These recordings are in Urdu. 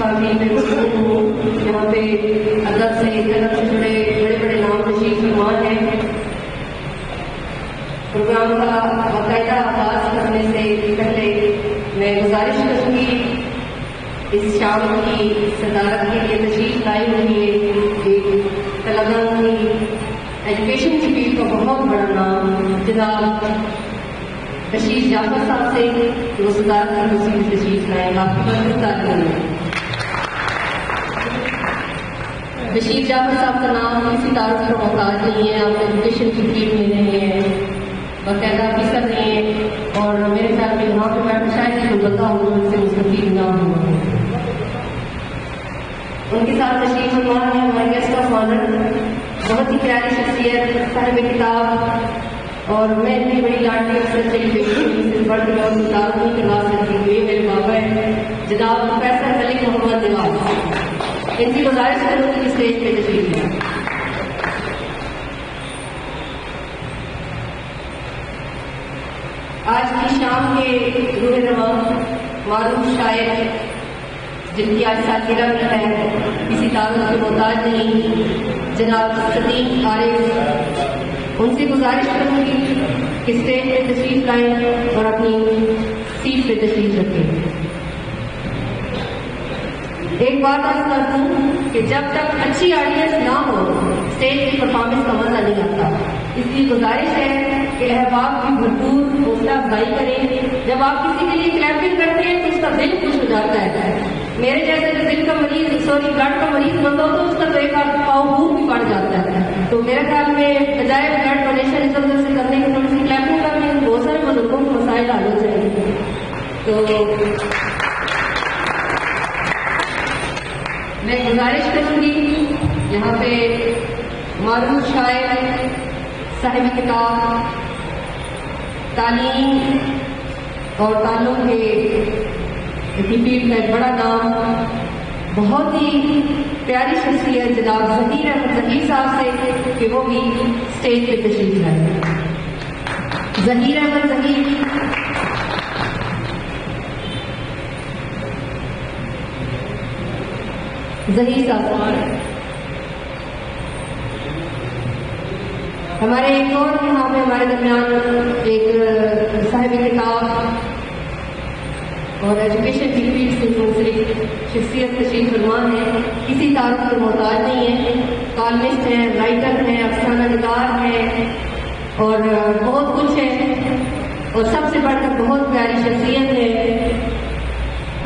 کافی میں مشہور ہوں. یہاں پہ ادب سے قلم سے جڑے بڑے بڑے نام تشریف فرما ہیں. پروگرام کا باقاعدہ آغاز کرنے سے پہلے میں گزارش کروں گی اس شام کی صدارت کے لیے تشریف لائے ہوئے تلنگانہ کی ایجوکیشن کی فیلڈ کا بہت بڑا نام جناب بشیر جعفر صاحب سے وہ صدارت کی کرسی میں تشریف لائے. آپ کی بہت تعریف. بشیر جعفر صاحب کا نام کسی تعارف کا محتاج نہیں ہے. آپ ایجوکیشن کی فیلڈ میں رہے ہیں, باقاعدہ آفیسر رہے ہیں, اور میرے خیال میں وہاں پہ بیٹھ شاید ہی کوئی بندہ ہو ان سے مستفید نہ ہوا. ان کے ساتھ تشریف فرما ہے ہمارے گیسٹ آف آنر, بہت ہی پیاری شخصیت, صاحب کتاب, اور میں اتنی بڑی لاڈلی افسر چلی گئی سے بڑھ کے اور تعارف نہیں کروا سکتی. یہ میرے بابا ہیں جناب پروفیسر ملک محمد نواز. ان کی گزارش کروں گی اسٹیج پہ تشریف لیں. آج کی شام کے روح رواں معروف شاعر جن کی آج سالگرہ بھی ہے, کسی تعارف کے محتاج نہیں, جناب صدیق عارف, ان سے گزارش کروں گی کہ اسٹیج پہ تشریف لائیں اور اپنی سیٹ پہ تشریف رکھیں. ایک بات عرض کر دوں کہ جب تک اچھی آڈینس نہ ہو اسٹیج کی پرفارمنس کا مزہ نہیں آتا. اس لیے گزارش ہے کہ احباب کی بھرپور حوصلہ افزائی کریں. جب آپ کسی کے لیے کلیپنگ کرتے ہیں تو اس کا دل خوش ہو جاتا ہے. میرے جیسے جو دل کا مریض بلڈ کا مریض بنتا ہو تو اس کا تو ایک آدھ پاؤ بھوک بھی پڑ جاتا ہے. تو میرے خیال میں بجائے بلڈ ڈونیشن ادھر ادھر سے کرنے کی تھوڑی سی کلیپنگ کرنے میں بہت سارے بزرگوں کے مسائل حل ہو جائیں گے. تو میں گزارش کروں گی یہاں پہ معروف شاعر, صاحب کتاب, تعلیم اور تعلق کے فیلڈ کا ایک بڑا نام, بہت ہی پیاری شخصیت جناب ظہیر احمد ظہیر صاحب سے کہ وہ بھی اسٹیج پہ تشریف لائے. ظہیر احمد ظہیر صاحب ہمارے ایک اور یہاں پہ ہمارے درمیان ایک صاحب کتاب اور ایجوکیشن کی فیلڈ سے منسلک شخصیت تشریف فرما ہے, کسی تعارف کے محتاج نہیں ہے. کالمسٹ ہیں, رائٹر ہیں, افسانہ نگار ہیں اور بہت کچھ ہے, اور سب سے بڑھ کر بہت پیاری شخصیت ہے.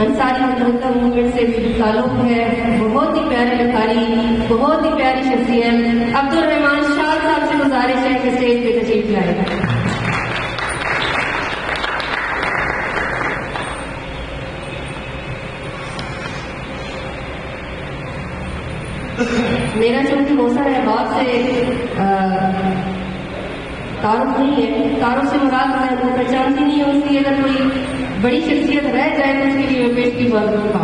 انصاری متحدہ موومنٹ سے بھی تعلق ہے, بہت ہی پیاری لکھاری, بہت ہی پیاری شخصیت. عبد الرحمان شاہ صاحب سے گزارش ہے کہ اسٹیج پہ تشریف لائے. میرا چونکہ بہت سارے احباب سے تعارف نہیں ہے, تعارف سے مراد میں وہ پہچانتی نہیں ہے, اس لیے اگر کوئی بڑی شخصیت رہ جائے تو اس کے لیے پیش کی بات کرتا.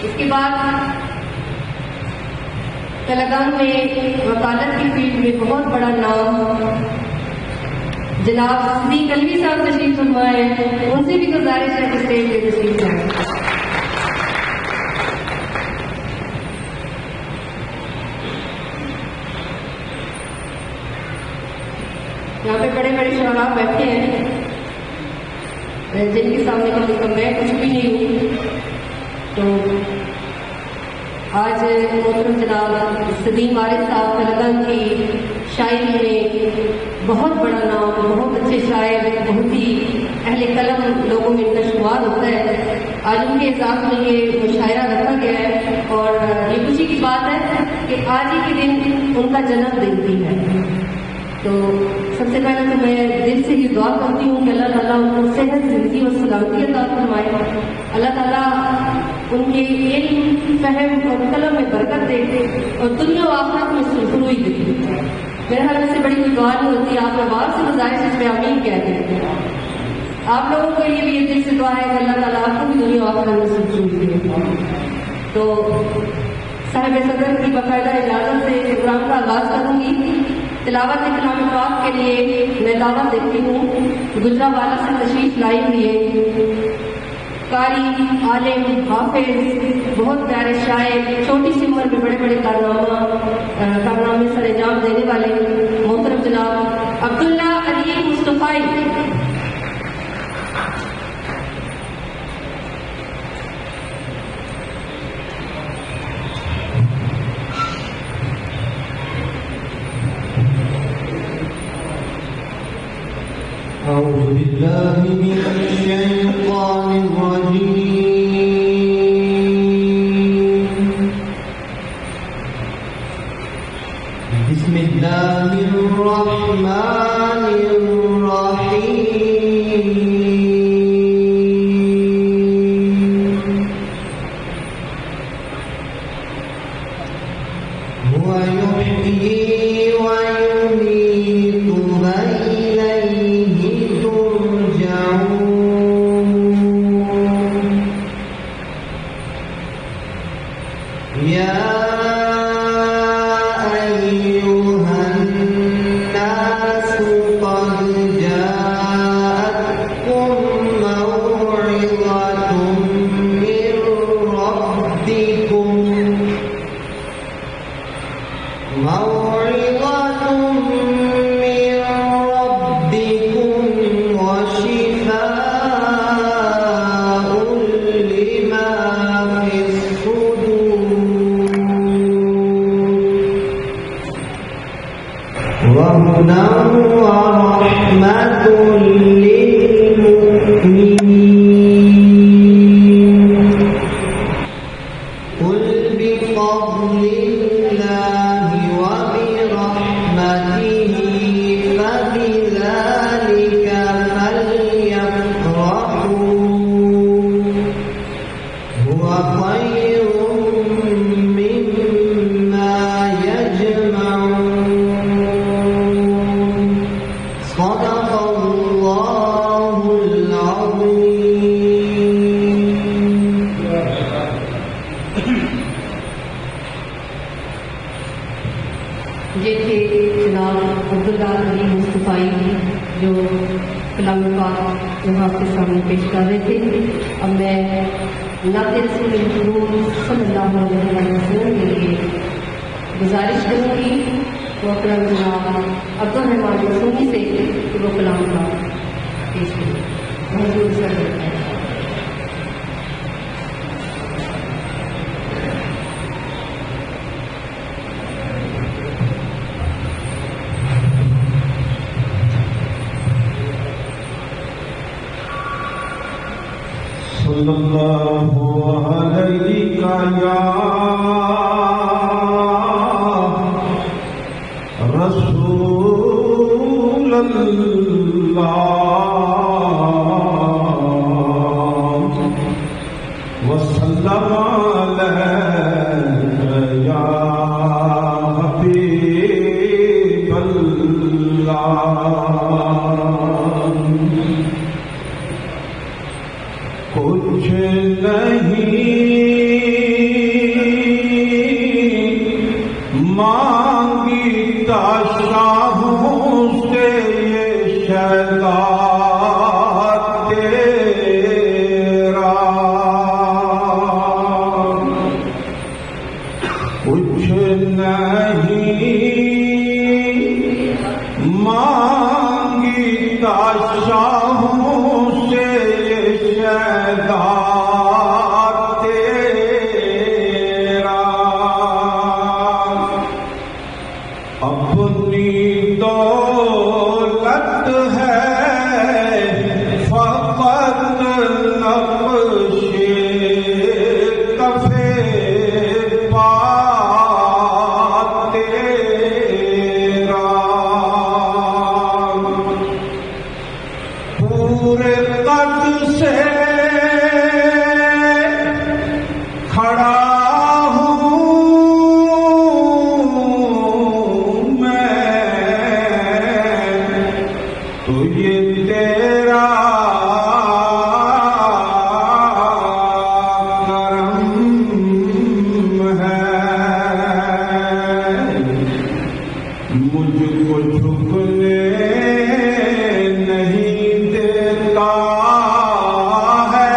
اس کے بعد تلنگانہ میں وکالت کی فیلڈ میں بہت بڑا نام جناب صدیق علوی صاحب تشریف فرما ہے, ان سے بھی گزارش ہے کہ اسٹیج پہ تشریف لائیں. یہاں پہ بڑے بڑے شعراء بیٹھے ہیں جن کے سامنے کم از کم میں کچھ بھی نہیں ہوں. تو آج محترم جناب صدیق عارف صاحب تلنگانہ کی شاعری میں بہت بڑا نام, بہت اچھے شاعر, بہت ہی اہل قلم لوگوں میں ان کا شمار ہوتا ہے. آج ان کے اعزاز میں یہ مشاعرہ رکھا گیا ہے اور یہ خوشی کی بات ہے کہ آج ہی کے دن ان کا جنم دن بھی ہے. تو سب سے پہلے تو میں دل سے یہ دعا کرتی ہوں کہ اللہ تعالیٰ ان کو صحت, زندگی اور سلامتی عطا فرمائے. اللہ تعالیٰ ان کے علم, فہم اور قلم میں برکت دے اور دنیا و آخرت میں سرخروئی دے. میرے خیال سے بڑی کوئی دعا نہیں ہوتی, آپ احباب سے گزارش اس پہ آمین کہتے ہیں. آپ لوگوں کے لیے بھی یہ دل سے دعا ہے کہ اللہ تعالیٰ آپ کو بھی دنیا و آخرت میں سرخروئی دے. تو صاحب صدر کی باقاعدہ اجازت سے پروگرام کا آغاز کروں گی. تلاوت کلام پاک کے لیے میں دعوت دیتی ہوں. گجرانوالہ سے تشریف لائی ہوئی ہے قاری، عالم، حافظ، بہت پیارے شاعر، چھوٹی سی عمر میں بڑے بڑے کارنامے سر انجام دینے والے محترم جناب عبداللہ علی مصطفی. أعوذ بالله من الشيطان الرجيم. بسم الله الرحمن الرحيم. هو يحيي ويميت وإليه ترجعون. يا أيها الناس قد جاءتكم موعظة من ربكم وشفاء لما في الصدور وهدى ورحمة للمؤمنين. قل بفضل الله وبرحمته فبذلك فليفرحوا هو خير مما يجمعون. صدق الله العظيم. یہ تھے جناب عبداللہ علی مصطفی جو کلام پاک یہاں آپ کے سامنے پیش کر رہے تھے. اب میں نعت رسول کریم صلی اللہ علیہ وسلم کے لیے گزارش کروں گی محترم جناب عبدالرحمان معصومی سے کہ وہ کلام پاک پیش کریں. حضور صلی اللہ علیہ وسلم. صلی اللہ علیہ یا رسول اللہ وسلم علیہ یا حبیب اللہ. کچھ نہیں مانگتا شاہوں سے یہ شیدا تیرا. کچھ نہیں مانگتا شاہوں سے شیدا تیرا. اپنی دولت ہے فقط نقش کف پا تیرا. پورے قد سے کھڑا ہوں میں تو یہ تیرا کرم ہے. مجھ کو جھکنے نہیں دیتا ہے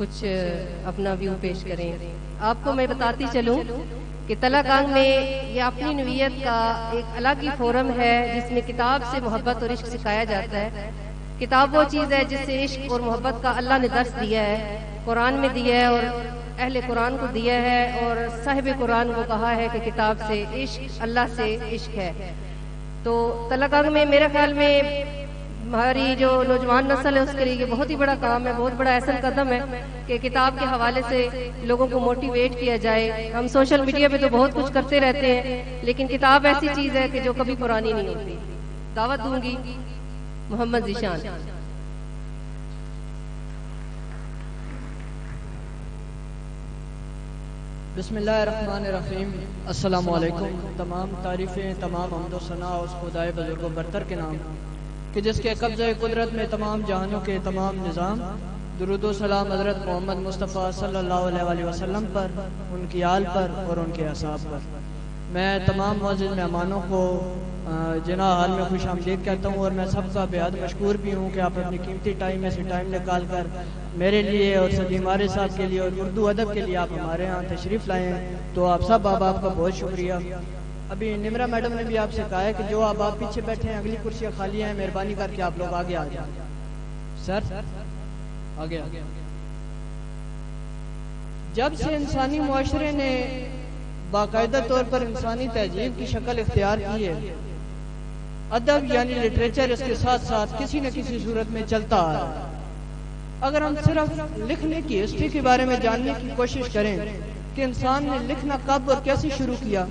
کچھ اپنا ویو پیش کریں. آپ کو میں بتاتی چلوں کہ تلہ گنگ میں یہ اپنی نوعیت کا ایک الگ ہی فورم ہے جس میں کتاب سے محبت اور عشق سکھایا جاتا ہے. کتاب وہ چیز ہے جس سے عشق اور محبت کا اللہ نے درس دیا ہے, قرآن میں دیا ہے اور اہل قرآن کو دیا ہے, اور صاحب قرآن کو کہا ہے کہ کتاب سے عشق, اللہ سے عشق ہے. تو تلہ گنگ میں میرے خیال میں ہماری جو نوجوان نسل ہے اس کے لیے یہ بہت ہی بڑا کام ہے, بہت بڑا احسن قدم ہے کہ کتاب کے حوالے سے لوگوں کو موٹیویٹ کیا جائے. ہم سوشل میڈیا پہ تو بہت کچھ کرتے رہتے ہیں, لیکن کتاب ایسی چیز ہے کہ جو کبھی پرانی نہیں ہوتی. دعوت دوں گی محمد ذیشان. بسم اللہ الرحمن الرحیم. السلام علیکم. تمام تعریفیں, تمام حمد و ثنا اس خدائے بزرگ و برتر کے نام کہ جس کے قبضہ قدرت میں تمام جہانوں کے تمام نظام. درود و سلام حضرت محمد مصطفیٰ صلی اللہ علیہ وآلہ وسلم پر, ان کی آل پر اور ان کے اصحاب پر. میں تمام معزز مہمانوں کو جناب حال میں خوش آمدید کہتا ہوں, اور میں سب کا بے حد مشکور بھی ہوں کہ آپ اپنی قیمتی ٹائم میں سے ٹائم نکال کر میرے لیے اور سلیم عارض صاحب کے لیے اور اردو ادب کے لیے آپ ہمارے ہاں تشریف لائے ہیں. تو آپ سب آپ کا بہت شکریہ. ابھی نمرا میڈم نے بھی آپ سے کہا ہے کہ جو آپ پیچھے بیٹھے ہیں اگلی کرسیاں خالی ہیں, مہربانی کر کے آپ لوگ آگے آ جائیں. سر آگے. جب سے انسانی معاشرے نے باقاعدہ طور پر انسانی تہذیب کی شکل اختیار کی ہے, ادب یعنی لٹریچر اس کے ساتھ ساتھ کسی نہ کسی صورت میں چلتا آ رہا ہے. اگر ہم صرف لکھنے کی ہسٹری کے بارے میں جاننے کی کوشش کریں کہ انسان نے لکھنا کب اور کیسے شروع کیا,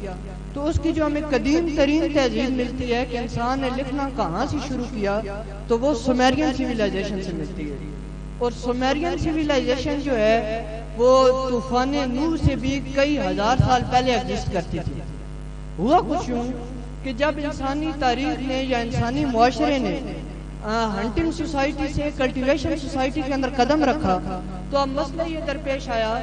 تو اس کی جو ہمیں قدیم ترین تہذیب ملتی ہے کہ انسان نے لکھنا کہاں سے شروع کیا, تو وہ سومیرین سویلائزیشن سے ملتی ہے. اور سومیرین سویلائزیشن جو ہے وہ طوفان نوح سے بھی کئی ہزار سال پہلے ایگزسٹ کرتی تھی. ہوا کچھ یوں کہ جب انسانی تاریخ نے یا انسانی معاشرے نے ہنٹنگ سوسائٹی سے کلٹیویشن سوسائٹی کے اندر قدم رکھا, تو اب مسئلہ یہ درپیش آیا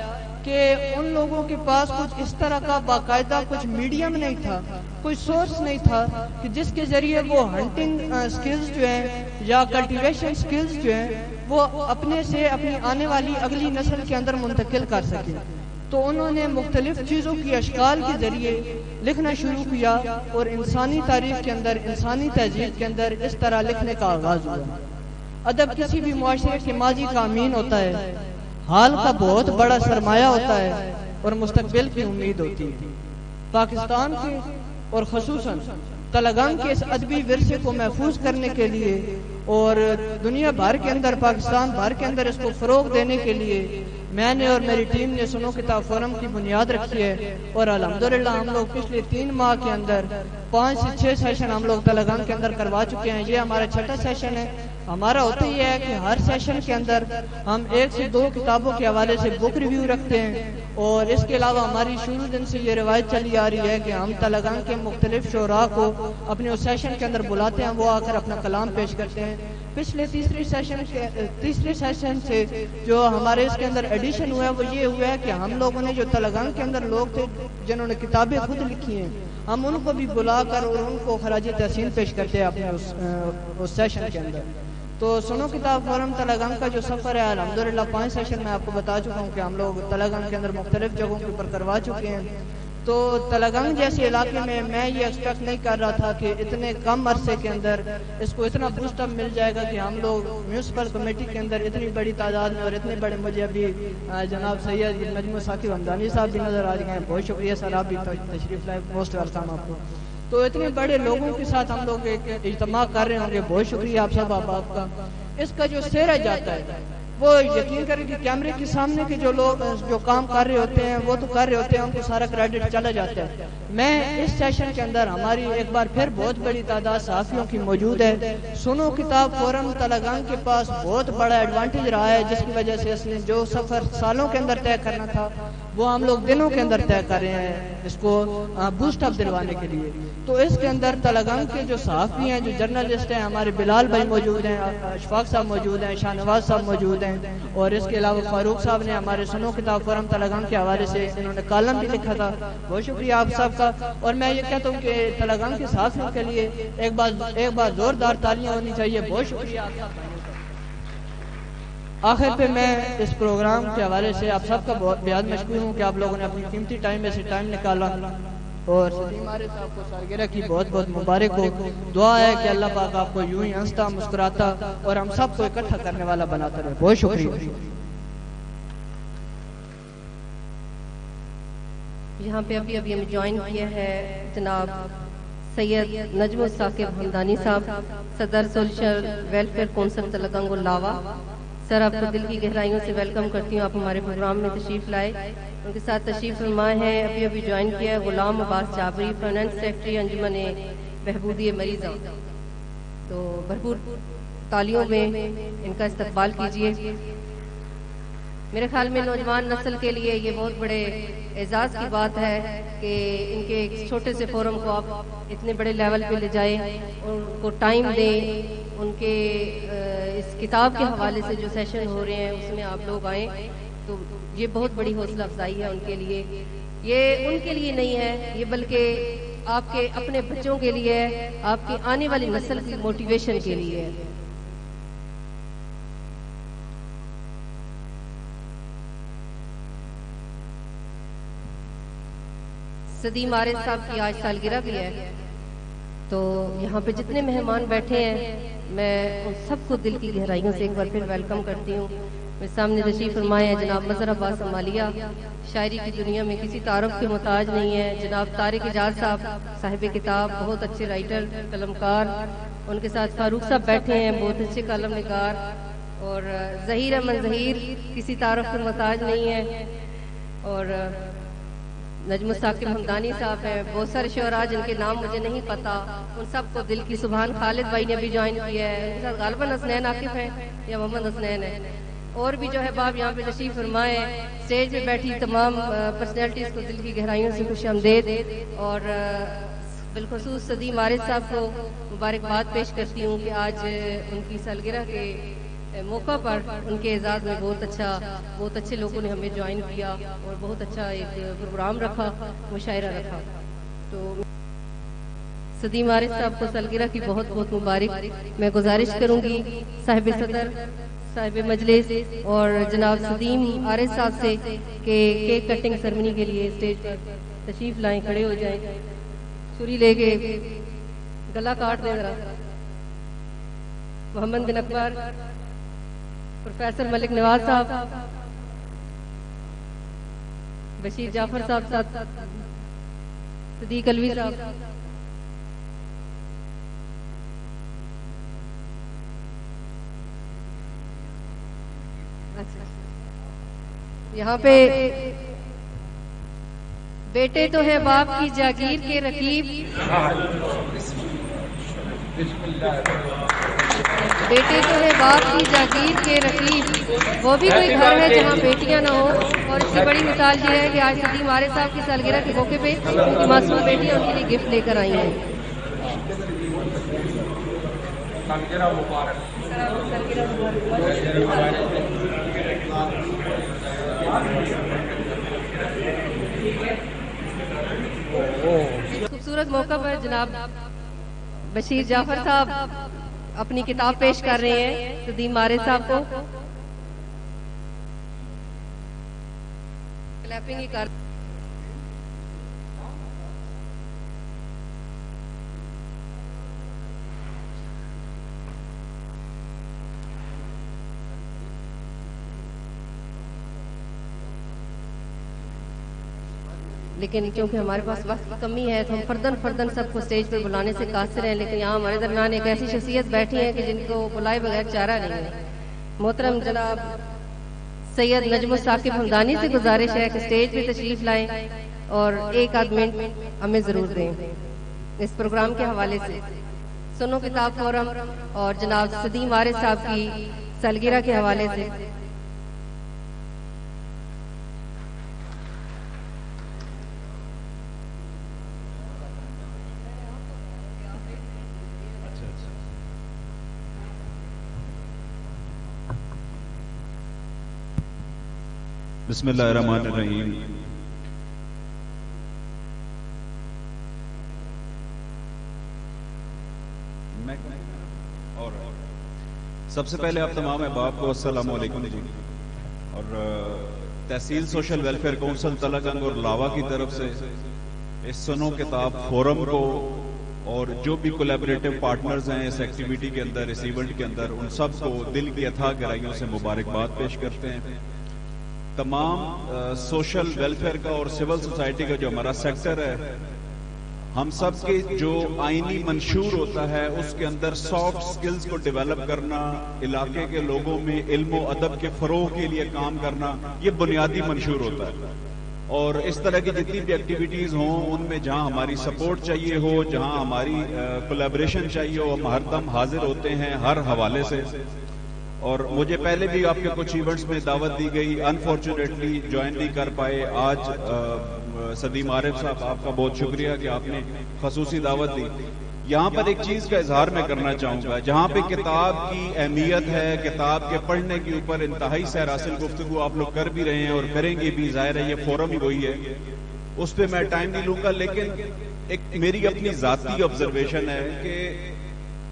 کہ ان لوگوں کے پاس کچھ اس طرح کا باقاعدہ کچھ میڈیم نہیں تھا, کوئی سورس نہیں تھا کہ جس کے ذریعے وہ ہنٹنگ سکلز جو ہیں یا کلٹیویشن سکلز جو ہیں وہ اپنے سے اپنی آنے والی اگلی نسل کے اندر منتقل کر سکیں. تو انہوں نے مختلف چیزوں کی اشکال کے ذریعے لکھنا شروع کیا, اور انسانی تاریخ کے اندر, انسانی تہذیب کے اندر اس طرح لکھنے کا آغاز ہوا. ادب کسی بھی معاشرے کے ماضی کا امین ہوتا ہے, حال کا بہت بڑا سرمایہ ہوتا ہے, اور مستقبل کی امید ہوتی ہے. پاکستان کے اور خصوصاً تلہ گنگ کے اس ادبی ورثے کو محفوظ کرنے کے لیے اور دنیا بھر کے اندر, پاکستان بھر کے اندر اس کو فروغ دینے کے لیے میں نے اور میری ٹیم نے سنو کتاب فورم کی بنیاد رکھی ہے. اور الحمدللہ ہم لوگ پچھلے 3 ماہ کے اندر 5 سے 6 سیشن ہم لوگ تلہ گنگ کے اندر کروا چکے ہیں. یہ ہمارا 6واں سیشن ہے. ہمارا ہوتا یہ ہے کہ ہر سیشن کے اندر ہم 1 سے 2 کتابوں کے حوالے سے بک ریویو رکھتے ہیں, اور اس کے علاوہ ہماری شروع دن سے یہ روایت چلی آ رہی ہے کہ ہم تلہ گنگ کے مختلف شعراء کو اپنے اس سیشن کے اندر بلاتے ہیں, وہ آ کر اپنا کلام پیش کرتے ہیں. پچھلے تیسرے سیشن سے جو ہمارے اس کے اندر ایڈیشن ہوا ہے وہ یہ ہوا ہے کہ ہم لوگوں نے جو تلہ گنگ کے اندر لوگ تھے جنہوں نے کتابیں خود لکھی ہیں, ہم ان کو بھی بلا کر اور ان کو خراج تحسین پیش کرتے ہیں اپنے اس سیشن کے اندر. تو سنو کتاب فورم تلہ گنگ کا جو سفر ہے الحمدللہ 5 سیشن میں آپ کو بتا چکا ہوں کہ ہم لوگ تلہ گنگ کے اندر مختلف جگہوں کے اوپر کروا چکے ہیں. تو تلہ گنگ جیسے علاقے میں یہ ایکسپیکٹ نہیں کر رہا تھا کہ اتنے کم عرصے کے اندر اس کو اتنا بوسٹ اپ مل جائے گا کہ ہم لوگ میونسپل کمیٹی کے اندر اتنی بڑی تعداد میں, اور اتنے بڑے, مجھے ابھی جناب سید نجم ثاقب حمدانی صاحب بھی نظر آ رہے ہیں, بہت شکریہ سر, آپ بھی تشریف لائے, موسٹ ویلکم آپ کو. تو اتنے بڑے لوگوں کے ساتھ ہم لوگ ایک اجتماع کر رہے ہوں گے, بہت شکریہ آپ سب آپ کا. اس کا جو سہرا جاتا ہے وہ یقین کریں کہ کیمرے کے سامنے کے جو لوگ جو کام کر رہے ہوتے ہیں وہ تو کر رہے ہوتے ہیں, ان کو سارا کریڈٹ چلا جاتا ہے. میں اس سیشن کے اندر ہماری ایک بار پھر بہت بڑی تعداد صحافیوں کی موجود ہے. سنو کتاب فورم تلہ گنگ کے پاس بہت بڑا ایڈوانٹیج رہا ہے, جس کی وجہ سے اس نے جو سفر سالوں کے اندر طے کرنا تھا وہ ہم لوگ دنوں کے اندر طے کر رہے ہیں اس کو بوسٹ اپ دلوانے کے لیے. تو اس کے اندر تلہ گنگ کے جو صحافی ہیں, جو جرنلسٹ ہیں, ہمارے بلال بھائی موجود ہیں, اشفاق صاحب موجود ہیں, شاہ نواز صاحب موجود ہیں, اور اس کے علاوہ فاروق صاحب نے ہمارے سنو کتاب فورم تلہ گنگ کے حوالے سے انہوں نے کالم بھی لکھا تھا. بہت شکریہ آپ سب کا. اور میں یہ کہتا ہوں کہ تلہ گنگ کے صحافیوں کے لیے ایک بار زوردار تالیاں ہونی چاہیے. بہت شکریہ آپ کا. آخر پہ میں اس پروگرام کے حوالے سے آپ سب کا بہت بیاد مشکور ہوں کہ آپ لوگوں نے اپنی قیمتی ٹائم میں سے ٹائم نکالا، اور سلیم عارف صاحب کو سالگرہ کی بہت بہت مبارک ہو۔ دعا ہے کہ اللہ پاک آپ کو یوں ہی ہنستا مسکراتا اور ہم سب کو اکٹھا کرنے والا بناتا رہے۔ بہت شکریہ۔ یہاں پہ ابھی ہمیں جوائن کیا ہے جناب سید نجم الثاقب حمدانی صاحب، صدر سوشل ویلفیئر کونسل تلگنگ لاوا۔ سر آپ کو دل کی گہرائیوں سے ویلکم کرتی ہوں، آپ ہمارے پروگرام میں تشریف لائے۔ ان کے ساتھ تشریف فرما ہے ابھی جوائن کیا ہے غلام عباس جابری، فائنانس سیکرٹری انجمن بہبودی مریضاں۔ تو بھرپور تالیوں میں ان کا استقبال کیجیے۔ میرے خیال میں نوجوان نسل کے لیے یہ بہت بڑے اعزاز کی بات ہے کہ ان کے ایک چھوٹے سے فورم کو آپ اتنے بڑے لیول پہ لے جائیں، ان کو ٹائم دیں، ان کے اس کتاب کے حوالے سے جو سیشن ہو رہے ہیں اس میں آپ لوگ آئیں، تو یہ بہت بڑی حوصلہ افزائی ہے ان کے لیے۔ یہ ان کے لیے نہیں ہے، یہ بلکہ آپ کے اپنے بچوں کے لیے ہے، آپ کی آنے والی نسل کی موٹیویشن کے لیے ہے۔ سدیم عارف صاحب کی آج سالگرہ بھی ہے، تو یہاں پہ جتنے مہمان بیٹھے ہیں میں ان سب کو دل کی گہرائیوں سے ایک بار پھر ویلکم کرتی ہوں۔ میرے سامنے تشریف فرمائے ہیں جناب مظہر عباس عمالیہ، شاعری کی دنیا میں کسی تعارف کے محتاج نہیں ہے۔ جناب طارق اعجاز صاحب صاحب کتاب، بہت اچھے رائٹر قلمکار، ان کے ساتھ فاروق صاحب بیٹھے ہیں، بہت اچھے قلم نگار۔ اور ظہیر احمد ظہیر کسی تعارف کے محتاج نہیں ہے۔ اور نجم الثاقب حمدانی صاحب ہیں، بہت سارے شعراء جن کے نام مجھے نہیں پتا، ان سب کو دل کی سبحان۔ خالد بھائی نے بھی جوائن کیا ہے، ان کے ساتھ غالباً حسنین عاقف ہیں یا محمد حسنین ہے، اور بھی جو ہے باپ یہاں پہ تشریف فرمائے۔ اسٹیج پہ بیٹھی تمام پرسنالٹیز کو دل کی گہرائیوں سے خوش آمدید، اور بالخصوص سدیم عارف صاحب کو مبارکباد پیش کرتی ہوں کہ آج ان کی سالگرہ کے موقع پر ان کے اعزاز میں بہت اچھے لوگوں نے ہمیں جوائن کیا اور بہت اچھا ایک پروگرام رکھا، مشاعرہ رکھا۔ تو سدیم عارف صاحب کو سالگرہ کی بہت بہت مبارک۔ میں گزارش کروں گی صاحب صدر، صاحب مجلس اور جناب سدیم عارف صاحب سے کہ کیک کٹنگ سرمنی کے لیے اسٹیج پر تشریف لائیں، کھڑے ہو جائیں، چھری لے کے گلا کاٹ دیں ذرا۔ محمد بن اکبر، پروفیسر ملک نواز صاحب، بشیر جعفر صاحب، صدیق الوی صاحب، یہاں پہ بیٹے تو ہے باپ کی جاگیر کے رقیب، بیٹے تو ہے باپ کی جاگیر کے رقیب، وہ بھی کوئی گھر ہے جہاں بیٹیاں نہ ہو۔ اور اس کی بڑی مثال یہ ہے کہ آج سدیم عارف صاحب کی سالگرہ کے موقع پہ ان کی معصوم بیٹیاں ان کے لیے گفٹ لے کر آئی ہیں۔ خوبصورت موقع پر جناب بشیر جعفر صاحب اپنی کتاب پیش کر رہے ہیں سدیم عارف صاحب کو۔ کلیپنگ ہی کر لیکن چونکہ ہمارے پاس وقت کی کمی ہے تو ہم فردن سب کو اسٹیج پر بلانے سے قاصر ہیں، لیکن یہاں ہمارے درمیان ایک ایسی شخصیت بیٹھی ہے کہ جن کو بلائے بغیر چارہ نہیں ہے۔ محترم جناب سید نجم الثاقب حمدانی سے گزارش ہے کہ اسٹیج پہ تشریف لائیں اور ایک آدھ منٹ ہمیں ضرور دیں اس پروگرام کے حوالے سے، سنو کتاب فورم اور جناب سدیم عارف صاحب کی سالگرہ کے حوالے سے۔ بسم اللہ الرحمن الرحیم۔ سب سے پہلے آپ تمام احباب کو السلام علیکم جی. اور تحصیل سوشل ویلفیئر کونسل تلہ اور لاوا کی طرف سے اس سنو کتاب فورم کو اور جو بھی کولیبریٹو پارٹنرز ہیں اس ایکٹیویٹی کے اندر، اس ایونٹ کے اندر، ان سب کو دل کی اتھاہ گہرائیوں سے مبارکباد پیش کرتے ہیں. تمام سوشل ویلفیئر کا اور سول سوسائٹی کا جو ہمارا سیکٹر ہے، ہم سب کے جو آئینی منشور ہوتا ہے اس کے اندر سافٹ سکلز کو ڈیولپ کرنا، علاقے کے لوگوں میں علم و ادب کے فروغ کے لیے کام کرنا، یہ بنیادی منشور ہوتا ہے. اور اس طرح کی جتنی بھی ایکٹیویٹیز ہوں ان میں جہاں ہماری سپورٹ چاہیے ہو، جہاں ہماری کولیبریشن چاہیے ہو، ہم ہر دم حاضر ہوتے ہیں ہر حوالے سے. اور مجھے پہلے بھی آپ کے کچھ ایونٹس میں دعوت دی گئی، انفارچونیٹلی جوائن نہیں کر پائے. آج سدیم عارف صاحب آپ کا بہت شکریہ کہ آپ نے خصوصی دعوت دی. یہاں پر ایک چیز کا اظہار میں کرنا چاہوں گا، جہاں پہ کتاب کی اہمیت ہے، کتاب کے پڑھنے کے اوپر انتہائی سیر حاصل گفتگو آپ لوگ کر بھی رہے ہیں اور کریں گے بھی، ظاہر ہے یہ فورم ہی وہی ہے، اس پہ میں ٹائم نہیں لوں گا. لیکن ایک میری اپنی ذاتی آبزرویشن ہے کہ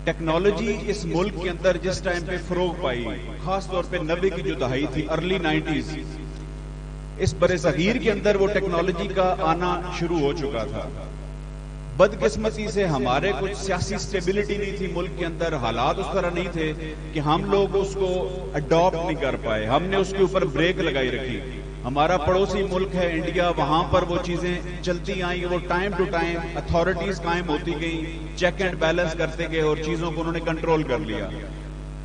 ٹیکنالوجی اس ملک کے اندر جس ٹائم پہ فروغ پائی، خاص طور پہ 90 کی جو دہائی تھی، ارلی 90s، اس برِ صغیر کے اندر وہ ٹیکنالوجی کا آنا شروع ہو چکا تھا. بدقسمتی سے ہمارے کچھ سیاسی سٹیبلٹی نہیں تھی ملک کے اندر، حالات اس طرح نہیں تھے کہ ہم لوگ اس کو اڈاپٹ نہیں کر پائے. ہم نے اس کے اوپر بریک لگائی رکھی. ہمارا پڑوسی ملک ہے انڈیا، وہاں پر وہ چیزیں چلتی آئیں، وہ ٹائم ٹو ٹائم اتھارٹیز قائم ہوتی گئیں، چیک اینڈ بیلنس کرتے گئے اور چیزوں کو انہوں نے کنٹرول کر لیا.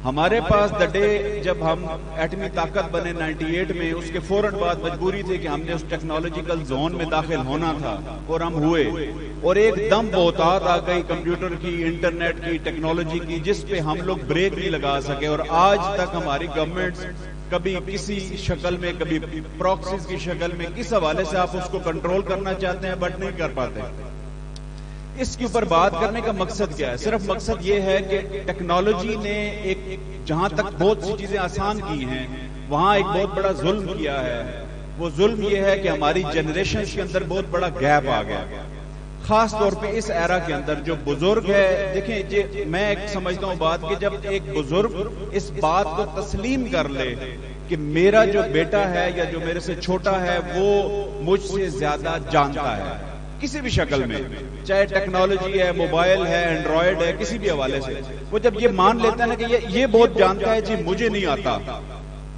ہمارے پاس دا ڈے جب ہم ایٹمی طاقت بنے 98 میں، اس کے فوراً بعد مجبوری تھی کہ ہم نے اس ٹیکنالوجیکل زون میں داخل ہونا تھا اور ہم ہوئے. اور ایک دم بہتات آ گئی کمپیوٹر کی، انٹرنیٹ کی، ٹیکنالوجی کی، جس پہ ہم لوگ بریک نہیں لگا سکے. اور آج تک ہماری گورنمنٹس کبھی کسی شکل میں، کبھی پراکسیز کی شکل میں، کس حوالے سے آپ اس کو کنٹرول کرنا چاہتے ہیں بٹ نہیں کر پاتے. اس کے اوپر بات کرنے کا مقصد کیا ہے؟ صرف مقصد یہ ہے کہ ٹیکنالوجی نے ایک جہاں تک بہت سی چیزیں آسان کی ہیں، وہاں ایک بہت بڑا ظلم کیا ہے. وہ ظلم یہ ہے کہ ہماری جنریشن کے اندر بہت بڑا گیپ آ گیا، خاص طور پہ اس ایرا کے اندر. جو بزرگ ہے، دیکھیں میں ایک سمجھتا ہوں بات کہ جب ایک بزرگ اس بات کو تسلیم کر لے کہ میرا جو بیٹا ہے یا جو میرے سے چھوٹا ہے وہ مجھ سے زیادہ جانتا ہے کسی بھی شکل میں، چاہے ٹیکنالوجی ہے، موبائل ہے، اینڈرائیڈ ہے، کسی بھی حوالے سے، وہ جب یہ مان لیتا ہے نا کہ یہ بہت جانتا ہے، جی مجھے نہیں آتا،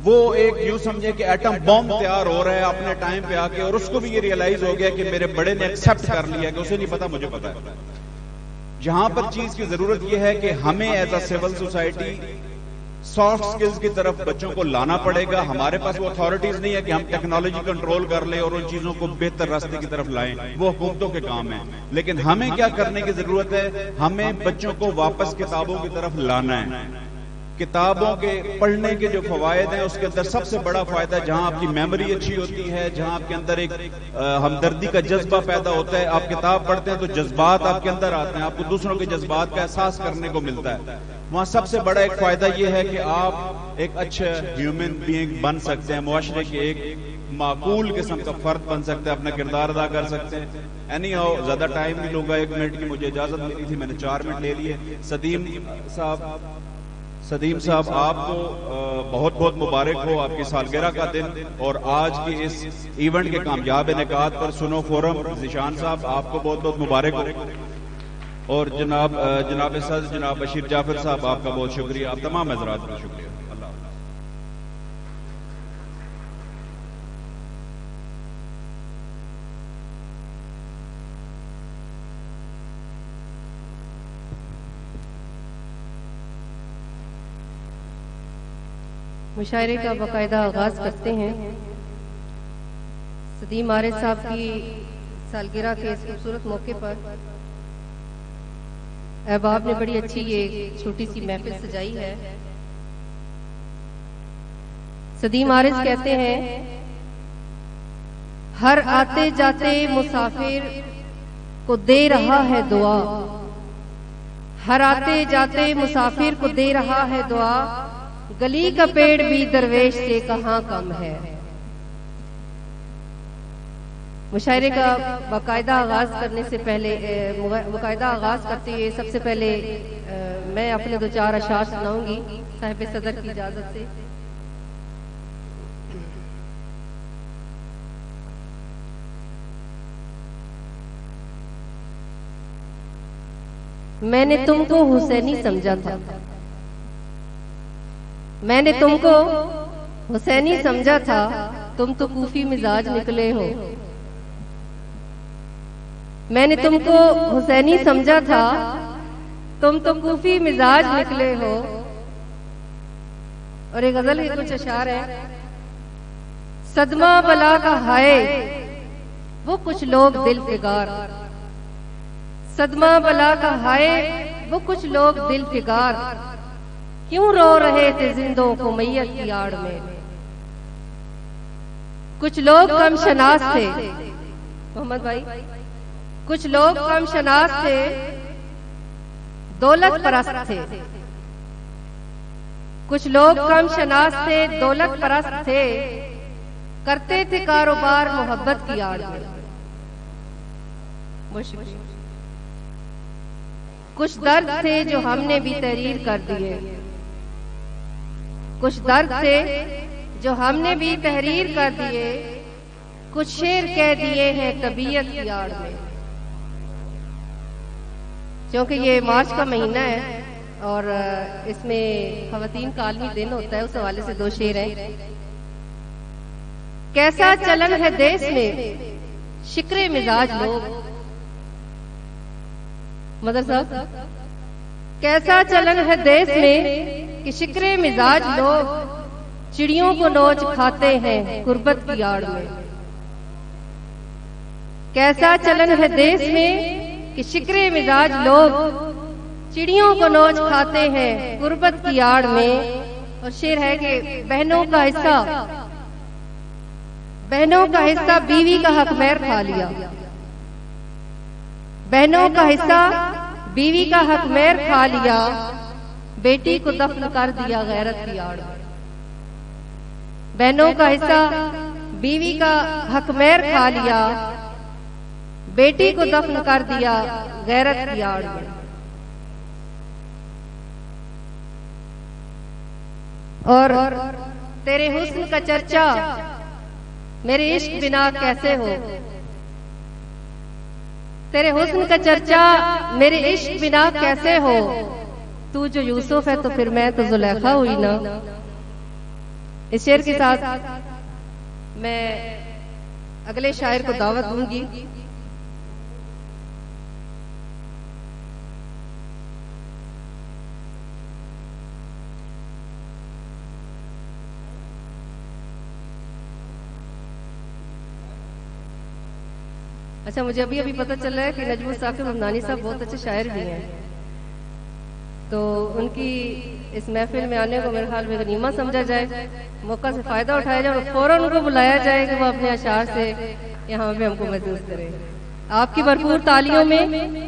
وہ ایک یوں سمجھے کہ ایٹم بم تیار ہو رہا ہے اپنے ٹائم پہ آ کے، اور اس کو بھی یہ ریئلائز ہو گیا کہ میرے بڑے نے ایکسپٹ کر لیا کہ اسے نہیں پتا مجھے پتا ہے. جہاں پر چیز کی ضرورت یہ ہے کہ ہمیں as a civil society soft skills کی طرف بچوں کو لانا پڑے گا. ہمارے پاس وہ اتھارٹیز نہیں ہے کہ ہم ٹیکنالوجی کنٹرول کر لیں اور ان چیزوں کو بہتر راستے کی طرف لائیں، وہ حکومتوں کے کام ہیں. لیکن ہمیں کیا کرنے کی ضرورت ہے؟ ہمیں بچوں کو واپس کتابوں کی طرف لانا ہے. کتابوں کے پڑھنے کے جو فوائد ہیں اس کے اندر سب سے بڑا فائدہ جہاں آپ کی میموری اچھی ہوتی ہے، جہاں آپ کے اندر ایک ہمدردی کا جذبہ پیدا ہوتا ہے. آپ کتاب پڑھتے ہیں تو جذبات آپ کے اندر آتے ہیں، آپ کو دوسروں کے جذبات کا احساس کرنے کو ملتا ہے. وہاں سب سے بڑا ایک فائدہ یہ ہے کہ آپ ایک اچھے ہیومن بینگ بن سکتے ہیں، معاشرے کے ایک معقول قسم کا فرد بن سکتے ہیں، اپنا کردار ادا کر سکتے ہیں. اینی ہاؤ زیادہ ٹائم نہیں لوں گا، 1 منٹ کی مجھے اجازت ملی تھی، میں نے 4 منٹ لے لیے. سدیم صاحب آپ کو بہت بہت مبارک ہو، آپ کی سالگرہ کا دن، اور آج کی اس ایونٹ کے کامیاب انعقاد پر سنو فورم ذیشان صاحب آپ کو بہت بہت مبارک ہو. اور جناب صدر جناب بشیر جعفر صاحب آپ کا بہت شکریہ. آپ تمام حضرات کا شکریہ. اللہ حافظ. مشاعرے کا باقاعدہ آغاز کرتے ہیں. سدیم عارف صاحب کی سالگرہ کے اس خوبصورت موقع پر احباب نے بڑی اچھی یہ چھوٹی سی محفل سجائی ہے. سدیم عارف کہتے ہیں، ہر آتے جاتے مسافر کو دے رہا ہے دعا، ہر آتے جاتے مسافر کو دے رہا ہے دعا، گلی کا پیڑ بھی درویش سے کہاں کم ہے. مشاعرے کا باقاعدہ آغاز کرنے سے پہلے باقاعدہ آغاز کرتے ہوئے سب سے پہلے میں اپنے دو چار اشعار سناؤں گی صاحب صدر کی اجازت سے. میں نے تم کو حسینی سمجھا تھا، میں نے تم کو حسینی سمجھا تھا، تم تو کوفی مزاج نکلے ہو. میں نے تم کو حسینی سمجھا تھا، تم تو کوفی مزاج نکلے ہو. اور ایک غزل کے کچھ اشعار ہیں. صدمہ بلا کا ہائے وہ کچھ لوگ دل فگار، صدمہ بلا کا ہائے وہ کچھ لوگ دل فگار، کیوں رو رہے تھے زندوں کو میت کی آڑ میں. کچھ لوگ کم شناس تھے محمد بھائی، کچھ لوگ کم شناس تھے، دولت پرست تھے. کچھ لوگ کم شناس تھے، دولت پرست تھے، کرتے تھے کاروبار محبت کی آڑ میں. کچھ درد تھے جو ہم نے بھی تحریر کر دیے، کچھ درد تھے جو ہم نے بھی تحریر کر دیے، کچھ شعر کہہ دیے ہیں طبیعت کی آڑ میں. کیونکہ یہ مارچ کا مہینہ ہے اور اس میں خواتین کا عالمی دن ہوتا ہے، اس حوالے سے دو شعر ہیں. کیسا چلن ہے دیس میں شکرے مزاج لوگ، مدر صاحب کیسا چلن ہے دیس میں کہ شکرے مزاج لوگ چڑیوں کو نوچ کھاتے ہیں غربت کی آڑ میں. کیسا چلن ہے دیس میں کہ شکرے مزاج لوگ چڑیوں کو نوچ کھاتے ہیں غربت کی آڑ میں. اور شعر ہے کہ بہنوں کا حصہ بیوی کا حق مہر کھا لیا، بہنوں کا حصہ بیوی کا حق مہر کھا لیا، بیٹی کو دفن کر دیا غیرت کی آڑ میں. بہنوں کا حصہ بیوی کا حق مہر کھا لیا، بیٹی کو دفن کر دیا غیرت کی آڑ میں. اور تیرے حسن کا چرچا میرے عشق بنا کیسے ہو، تیرے حسن کا چرچا میرے عشق بنا کیسے ہو. تو جو یوسف ہے تو پھر میں تو زلیخا ہوئی نا. اس شعر کے ساتھ میں اگلے شاعر کو دعوت دوں گی. اچھا مجھے ابھی پتہ چل رہا ہے کہ نجم الثاقب حمدانی صاحب بہت اچھے شاعر بھی ہیں، تو ان کی اس محفل میں آنے کو میرے خیال میں غنیمہ سمجھا جائے، موقع سے فائدہ اٹھایا جائے اور فوراً ان کو بلایا جائے کہ وہ اپنے اشعار سے یہاں پہ ہم کو محسوس کرے. آپ کی بھرپور تالیوں میں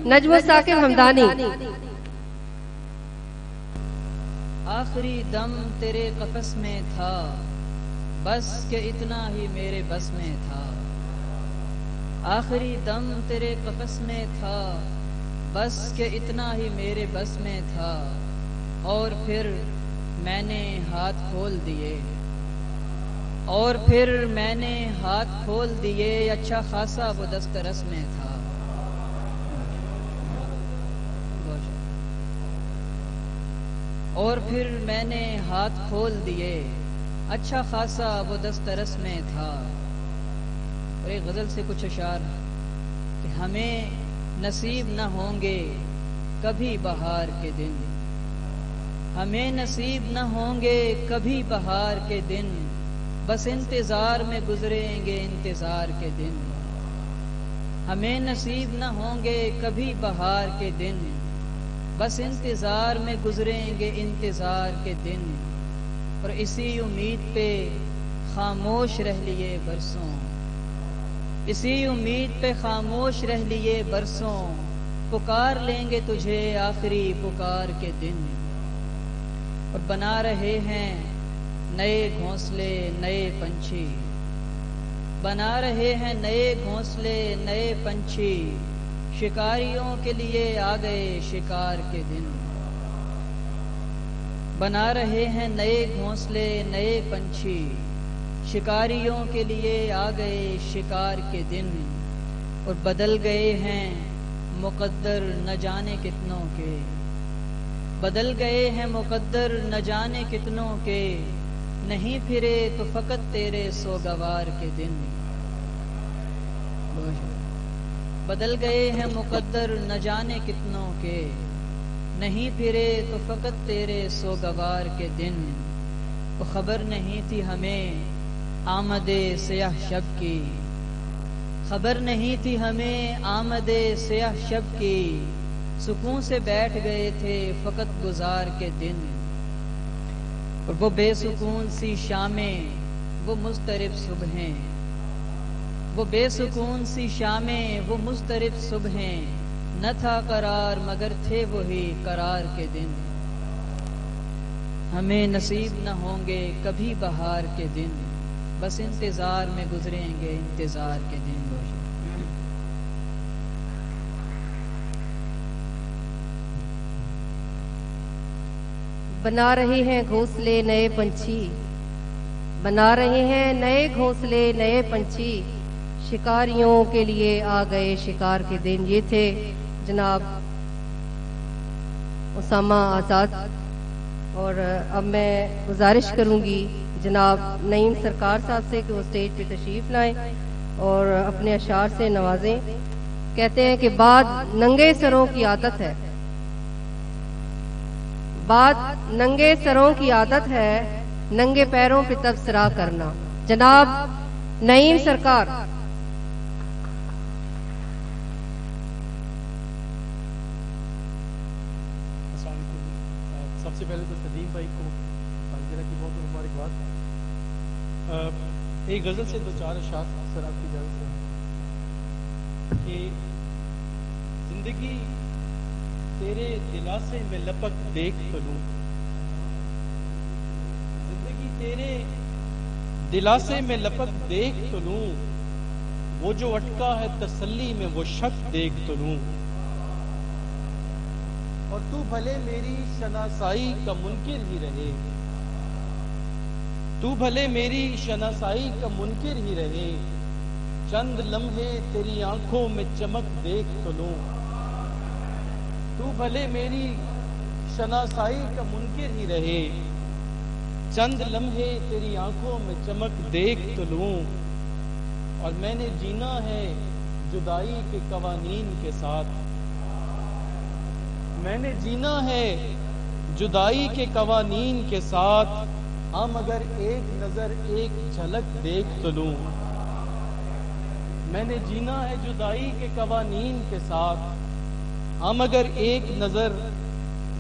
نجم الثاقب حمدانی. آخری دم تیرے قفس میں تھا، بس کہ اتنا ہی میرے بس میں تھا. آخری دم تیرے قفس میں تھا، بس کہ اتنا ہی میرے بس میں تھا. اور پھر میں نے ہاتھ کھول دیے، اور پھر میں نے ہاتھ کھول دیے، اچھا خاصا وہ دسترس میں تھا. اور پھر میں نے ہاتھ کھول دیے، اچھا خاصا وہ دسترس میں تھا. اور ایک غزل سے کچھ اشعار کہ ہمیں نصیب نہ ہوں گے کبھی بہار کے دن، ہمیں نصیب نہ ہوں گے کبھی بہار کے دن، بس انتظار میں گزریں گے انتظار کے دن. ہمیں نصیب نہ ہوں گے کبھی بہار کے دن، بس انتظار میں گزریں گے انتظار کے دن. اور اسی امید پہ خاموش رہ لیے برسوں، اسی امید پہ خاموش رہ لیے برسوں، پکار لیں گے تجھے آخری پکار کے دن. اور بنا رہے ہیں نئے گھونسلے نئے پنچھی، بنا رہے ہیں نئے گھونسلے نئے پنچھی، شکاریوں کے لیے آ گئے شکار کے دن۔ بنا رہے ہیں نئے گھونسلے نئے پنچھی، شکاریوں کے لیے آ گئے شکار کے دن، اور بدل گئے ہیں مقدر نہ جانے کتنوں کے، بدل گئے ہیں مقدر نہ جانے کتنوں کے، نہیں پھرے تو فقط تیرے سوگوار کے دن۔ بدل گئے ہیں مقدر نہ جانے کتنوں کے، نہیں پھرے تو فقط تیرے سوگوار کے دن۔ وہ خبر نہیں تھی ہمیں آمد سیاہ شب کی، خبر نہیں تھی ہمیں آمد سیاہ شب کی، سکون سے بیٹھ گئے تھے فقط گزار کے دن۔ اور وہ بے سکون سی شامیں وہ مضطرب صبحیں، وہ بے سکون سی شامیں وہ مضطرب صبحیں، نہ تھا قرار مگر تھے وہی قرار کے دن۔ ہمیں نصیب نہ ہوں گے کبھی بہار کے دن، بس انتظار میں گزریں گے انتظار کے دن۔ بنا رہے ہیں گھونسلے نئے پنچھی، بنا رہے ہیں نئے گھونسلے نئے پنچھی، شکاریوں کے لیے آ گئے شکار کے دن۔ یہ تھے جناب اسامہ آزاد، اور اب میں گزارش کروں گی جناب نعیم سرکار صاحب سے کہ وہ اسٹیج پہ تشریف لائیں اور اپنے اشعار سے نوازیں۔ کہتے ہیں کہ بات ننگے سروں کی عادت ہے، بات ننگے سروں کی عادت ہے، ننگے پیروں پہ تبصرہ کرنا۔ جناب نعیم سرکار۔ سب سے پہلے تو سلیم بھائی کو سالگرہ کی بہت مبارکباد۔ ایک غزل سے دو چار اشعار سر آپ کی اجازت سے کہ زندگی تیرے دلاسے میں لپک دیکھ تو لوں، زندگی تیرے دلاسے میں لپک دیکھ تو لوں، وہ جو اٹکا ہے تسلی میں وہ شک دیکھ تو لوں، اور تو بھلے میری شناسائی کا منکر ہی رہے، تو بھلے میری شناسائی کا منکر ہی رہے، چند لمحے تیری آنکھوں میں چمک دیکھ تو لوں، تو بھلے میری شناسائی کا منکر ہی رہے، چند لمحے تیری آنکھوں میں چمک دیکھ تو لوں، اور میں نے جینا ہے جدائی کے قوانین کے ساتھ، میں نے جینا ہے جدائی کے قوانین کے ساتھ، ہاں مگر ایک نظر ایک جھلک دیکھ تو لوں، میں نے جینا ہے جدائی کے قوانین کے ساتھ، ہاں مگر ایک نظر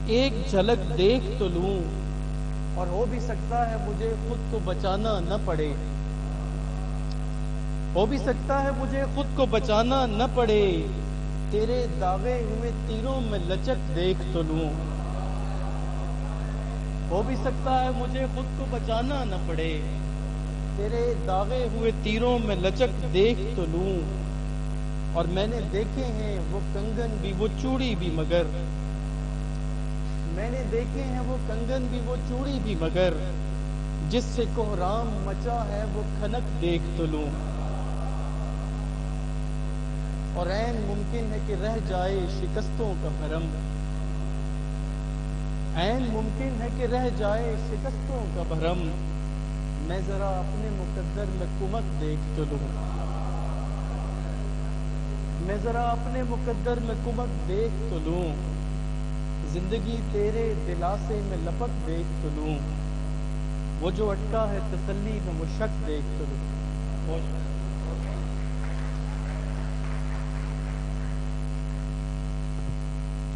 ایک جھلک دیکھ تو لوں، اور ہو بھی سکتا ہے مجھے خود کو بچانا نہ پڑے، ہو بھی سکتا ہے مجھے خود کو بچانا نہ پڑے، تیرے داغے ہوئے تیروں میں لچک دیکھ تو لوں، ہو بھی سکتا ہے مجھے خود کو بچانا نہ پڑے، تیرے داغے ہوئے تیروں میں لچک دیکھ تو لوں، اور میں نے دیکھے ہیں وہ کنگن بھی وہ چوڑی بھی مگر، میں نے دیکھے ہیں وہ کنگن بھی وہ چوڑی بھی مگر، جس سے کوہرام مچا ہے وہ کھنک دیکھ تو لوں، اور عین ممکن ہے کہ رہ جائے شکستوں کا بھرم، عین ممکن ہے کہ رہ جائے شکستوں کا بھرم، میں ذرا اپنے مقدر میں کمک دیکھ تو لوں، میں ذرا اپنے مقدر میں کمک دیکھ تو لوں، زندگی تیرے دلاسے میں لپک دیکھ تو لوں، وہ جو اٹکا ہے تسلی میں وہ شک دیکھ تو لوں۔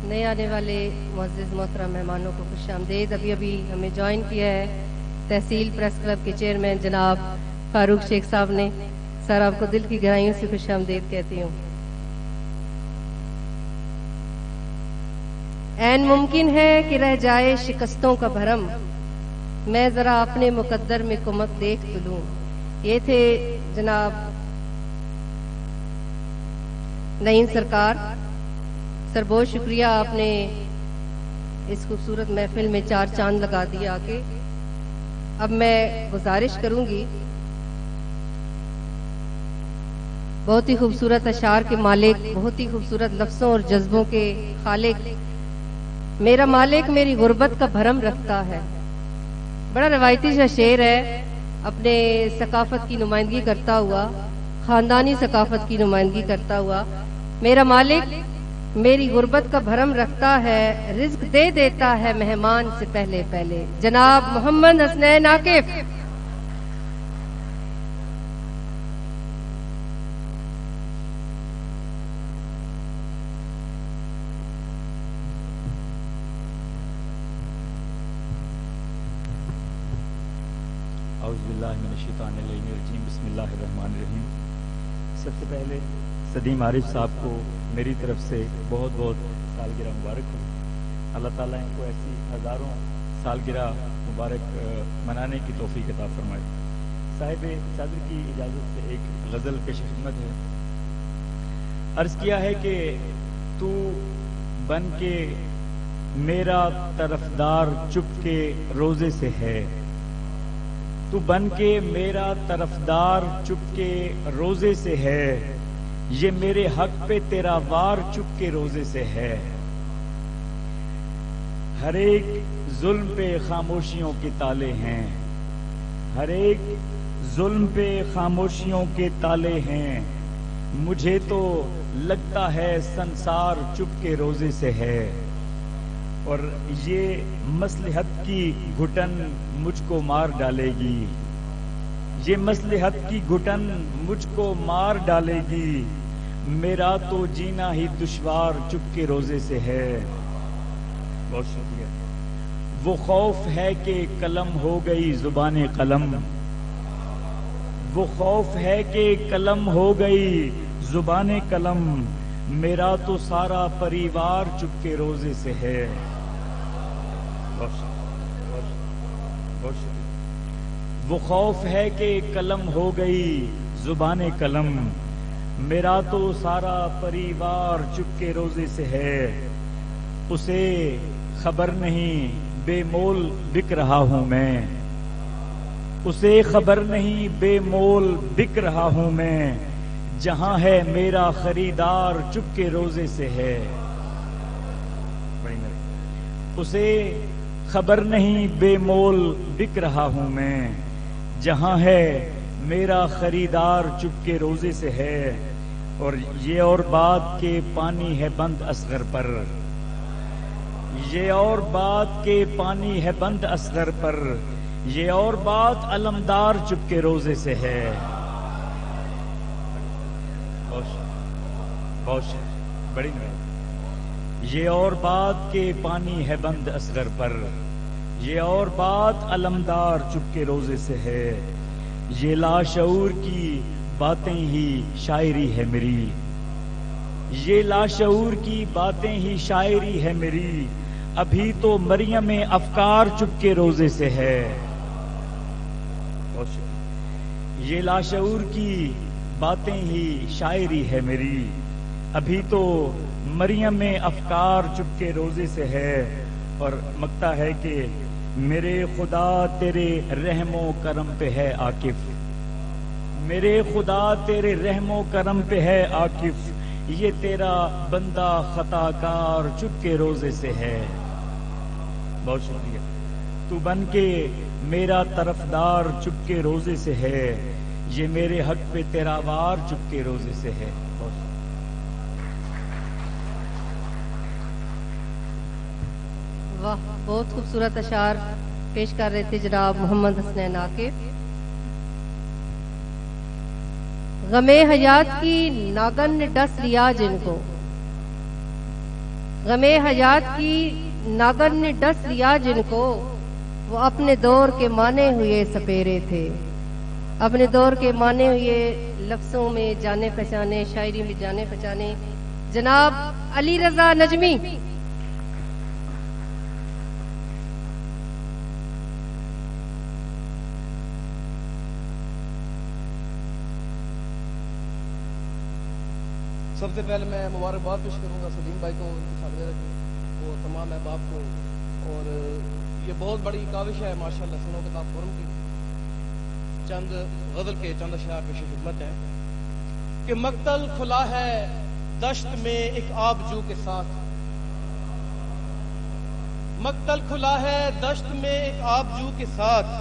نئے آنے والے معزز محترم مہمانوں کو خوش آمدید۔ ابھی ہمیں جوائن کیا ہے تحصیل پریس کلب کے چیئرمین جناب فاروق شیخ صاحب نے۔ سر آپ کو دل کی گہرائیوں سے خوش آمدید کہتی ہوں۔ عین ممکن ہے کہ رہ جائے شکستوں کا بھرم، میں ذرا اپنے مقدر میں کمک دیکھ تو لوں۔ یہ تھے جناب نعیم سرکار سر، بہت شکریہ، آپ نے اس خوبصورت محفل میں 4 چاند لگا دیا آکے۔ اب میں گزارش کروں گی، بہت ہی خوبصورت اشعار کے مالک، بہت ہی خوبصورت لفظوں اور جذبوں کے خالق، میرا مالک میری غربت کا بھرم رکھتا ہے، بڑا روایتی سا شعر ہے، اپنے ثقافت کی نمائندگی کرتا ہوا، خاندانی ثقافت کی نمائندگی کرتا ہوا۔ میرا مالک میری غربت کا بھرم رکھتا ہے، رزق دے دیتا ہے مہمان سے پہلے پہلے۔ جناب محمد حسنین عاکف۔ اعوذ باللہ من الشیطان الرجیم، بسم اللہ الرحمن الرحیم۔ سب سے پہلے سدیم عارف صاحب کو میری طرف سے بہت بہت سالگرہ مبارک ہو۔ اللہ تعالیٰ ان کو ایسی ہزاروں سالگرہ مبارک منانے کی توفیق عطا فرمائے۔ صاحب صدر کی اجازت سے ایک غزل پیش خدمت ہے۔ عرض کیا ہے کہ تو بن کے میرا طرفدار چپ کے روزے سے ہے، تو بن کے میرا طرفدار چپ کے روزے سے ہے، یہ میرے حق پہ تیرا وار چپ کے روزے سے ہے۔ ہر ایک ظلم پہ خاموشیوں کے تالے ہیں، ہر ایک ظلم پہ خاموشیوں کے تالے ہیں، مجھے تو لگتا ہے سنسار چپ کے روزے سے ہے، اور یہ مصلحت کی گھٹن مجھ کو مار ڈالے گی، یہ مصلحت کی گھٹن مجھ کو مار ڈالے گی، میرا تو جینا ہی دشوار چپ کے روزے سے ہے۔ بہت شکریہ۔ وہ خوف ہے کہ قلم ہو گئی زبان قلم، وہ خوف ہے کہ قلم ہو گئی زبان قلم، میرا تو سارا پریوار چپ کے روزے سے ہے۔ وہ خوف ہے کہ قلم ہو گئی زبان قلم، میرا تو سارا پریوار چپ کے روزے سے ہے، اسے خبر نہیں بے مول بک رہا ہوں میں، اسے خبر نہیں بے مول بک رہا ہوں میں، جہاں ہے میرا خریدار چپ کے روزے سے ہے۔ اسے خبر نہیں بے مول بک رہا ہوں میں، جہاں ہے میرا خریدار چپ کے روزے سے ہے، اور یہ اور بات کہ پانی ہے بند اصغر پر، یہ اور بات کہ پانی ہے بند اصغر پر، یہ اور بات علمدار چپ کے روزے سے ہے۔ بہت بڑی یہ اور بات کہ پانی ہے بند اصغر پر، یہ اور بات علمدار چپ کے روزے سے ہے، یہ لاشعور کی باتیں ہی شاعری ہے میری، یہ لاشعور کی باتیں ہی شاعری ہے میری، ابھی تو مریم افکار چپ کے روزے سے ہے۔ یہ لاشعور کی باتیں ہی شاعری ہے میری، ابھی تو مریم افکار چپ کے روزے سے ہے، اور مکتا ہے کہ میرے خدا تیرے رحم و کرم پہ ہے عاکف، میرے خدا تیرے رحم و کرم پہ ہے عاکف، یہ تیرا بندہ خطا کار چپ کے روزے سے ہے۔ بہت شکریہ۔ تو بن کے میرا طرفدار چپ کے روزے سے ہے، یہ میرے حق پہ تیرا وار چپ کے روزے سے ہے۔ واہ، بہت خوبصورت اشعار پیش کر رہے تھے جناب محمد حسنین عاکف۔ غم حیات کی ناگن نے ڈس لیا جن کو، غم حیات کی ناگن نے ڈس لیا جن کو، وہ اپنے دور کے مانے ہوئے سپیرے تھے، اپنے دور کے مانے ہوئے لفظوں میں جانے پہچانے، شاعری میں جانے پہچانے جناب علی رضا نجمی۔ سب سے پہلے میں مبارکباد پیش کروں گا سلیم بھائی کو اور تمام احباب کو، اور یہ بہت بڑی کاوش ہے ماشاءاللہ سنو کتاب فورم کی۔ چند غزل کے چند اشعار پیش خدمت ہیں کہ مقتل کھلا ہے دشت میں ایک آبجو کے ساتھ، مقتل کھلا ہے دشت میں ایک آبجو کے ساتھ،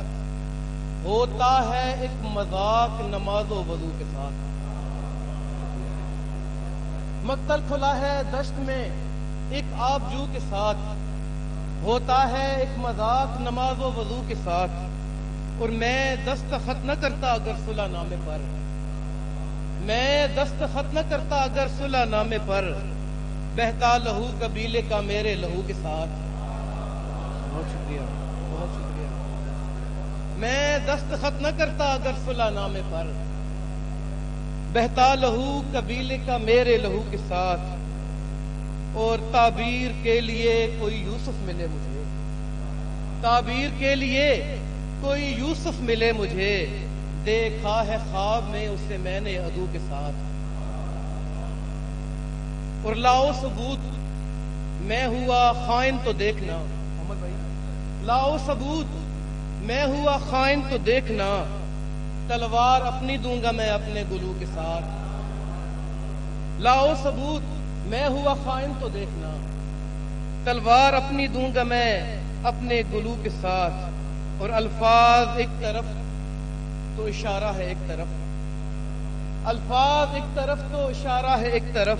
ہوتا ہے ایک مذاق نماز و وضو کے ساتھ۔ مقتل کھلا ہے دشت میں ایک آبجو کے ساتھ، ہوتا ہے ایک مذاق نماز و وضو کے ساتھ، اور میں دستخط نہ کرتا اگر صلح نامے پر، میں دستخط نہ کرتا اگر صلح نامے پر، بہتا لہو قبیلے کا میرے لہو کے ساتھ۔ بہت شکریہ، بہت شکریہ۔ میں دستخط نہ کرتا اگر صلح نامے پر، بہتا لہو قبیلے کا میرے لہو کے ساتھ، اور تعبیر کے لیے کوئی یوسف ملے مجھے، تعبیر کے لیے کوئی یوسف ملے مجھے، دیکھا ہے خواب میں اسے میں نے عدو کے ساتھ، اور لاؤ ثبوت میں ہوا خائن تو دیکھنا، محمد بھائی لاؤ ثبوت میں ہوا خائن تو دیکھنا، تلوار اپنی دوں گا میں اپنے گلو کے ساتھ، لاؤ ثبوت میں ہوا خائن تو دیکھنا، تلوار اپنی دوں گا میں اپنے گلو کے ساتھ، اور الفاظ ایک طرف تو اشارہ ہے ایک طرف، الفاظ ایک طرف تو اشارہ ہے ایک طرف،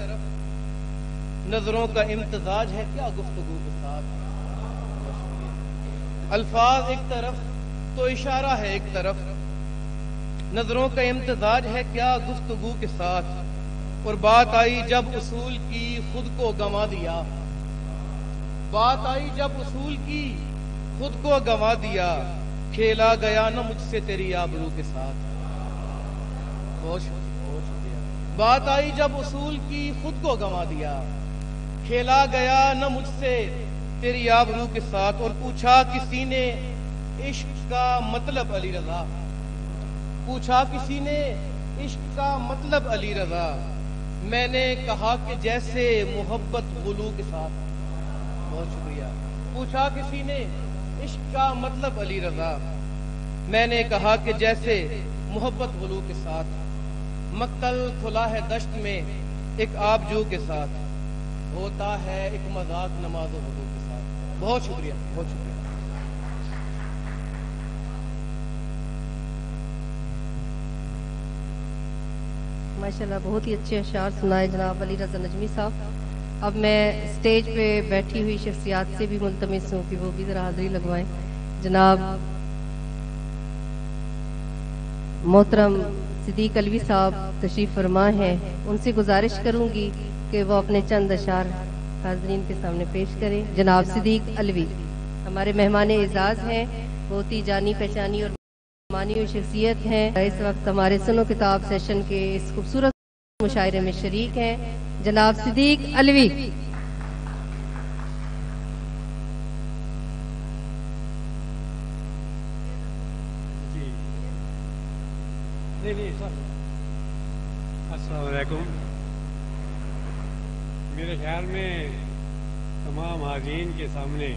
نظروں کا امتزاج ہے کیا گفتگو کے ساتھ، الفاظ ایک طرف تو اشارہ ہے ایک طرف، نظروں کا امتزاج ہے کیا گفتگو کے ساتھ، اور بات آئی جب اصول کی خود کو گنوا دیا، بات آئی جب اصول کی خود کو گنوا دیا، کھیلا گیا نہ مجھ سے تیری آبرو کے ساتھ۔ بہت شکریہ۔ بات آئی جب اصول کی خود کو گنوا دیا، کھیلا گیا نہ مجھ سے تیری آبرو کے ساتھ، اور پوچھا کسی نے عشق کا مطلب علی رضا، پوچھا کسی نے عشق کا مطلب علی رضا، میں نے کہا کہ جیسے محبت غلو کے ساتھ۔ بہت شکریہ۔ پوچھا کسی نے عشق کا مطلب علی رضا، میں نے کہا کہ جیسے محبت غلو کے ساتھ، مقتل کھلا ہے دشت میں ایک آبجو کے ساتھ، ہوتا ہے ایک مذاق نماز و وضو کے ساتھ۔ بہت شکریہ، بہت شکریہ۔ ماشاءاللہ بہت ہی اچھے اشعار سنائے جناب علی رضا نجمی صاحب۔ اب میں اسٹیج پہ بیٹھی ہوئی شخصیات سے بھی ملتمس ہوں کہ وہ بھی ذرا حاضری لگوائیں۔ جناب محترم صدیق علوی صاحب تشریف فرما ہیں، ان سے گزارش کروں گی کہ وہ اپنے چند اشعار حاضرین کے سامنے پیش کریں۔ جناب صدیق علوی ہمارے مہمان اعزاز ہیں، بہت ہی جانی پہچانی اور مانی ہوئی شخصیت ہیں، اس وقت ہمارے سنو کتاب سیشن کے اس خوبصورت مشاعرے میں شریک ہیں جناب صدیق علوی۔ السلام علیکم۔ میرے خیال میں تمام حاضرین کے سامنے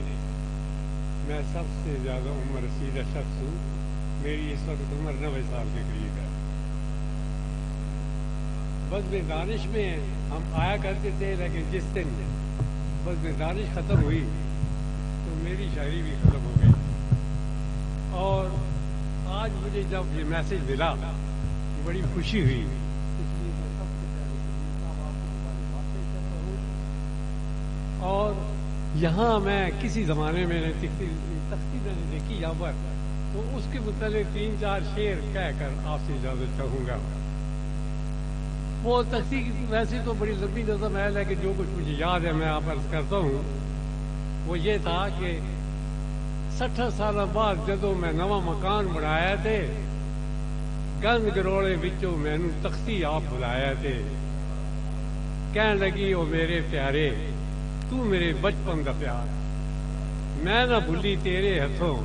میں سب سے زیادہ عمر رسیدہ شخص ہوں، میری اس وقت عمر 90 سال کے قریب ہے۔ بزم دانش میں ہم آیا کرتے تھے، لیکن جس دن بزم دانش ختم ہوئی تو میری شاعری بھی ختم ہو گئی، اور آج مجھے جب یہ میسج ملا بڑی خوشی ہوئی، اس لیے میں سب سے پہلے اور یہاں میں کسی زمانے میں تختی میں نے دیکھی یہاں پر، تو اس کے متعلق 3-4 شعر کہہ کر آپ سے اجازت چاہوں گا۔ وہ تختی ویسے تو بڑی لمبی نظم ہے، لیکن جو کچھ مجھے یاد ہے میں آپ عرض کرتا ہوں۔ وہ یہ تھا کہ 60 سال بعد جدوں میں نواں مکان بنایا تھے، گند گروڑے وچوں مینوں تختی آپ بلایا تھے، کہن لگی او میرے پیارے تو میرے بچپن دا پیار، میں نہ بھلی تیرے ہتھوں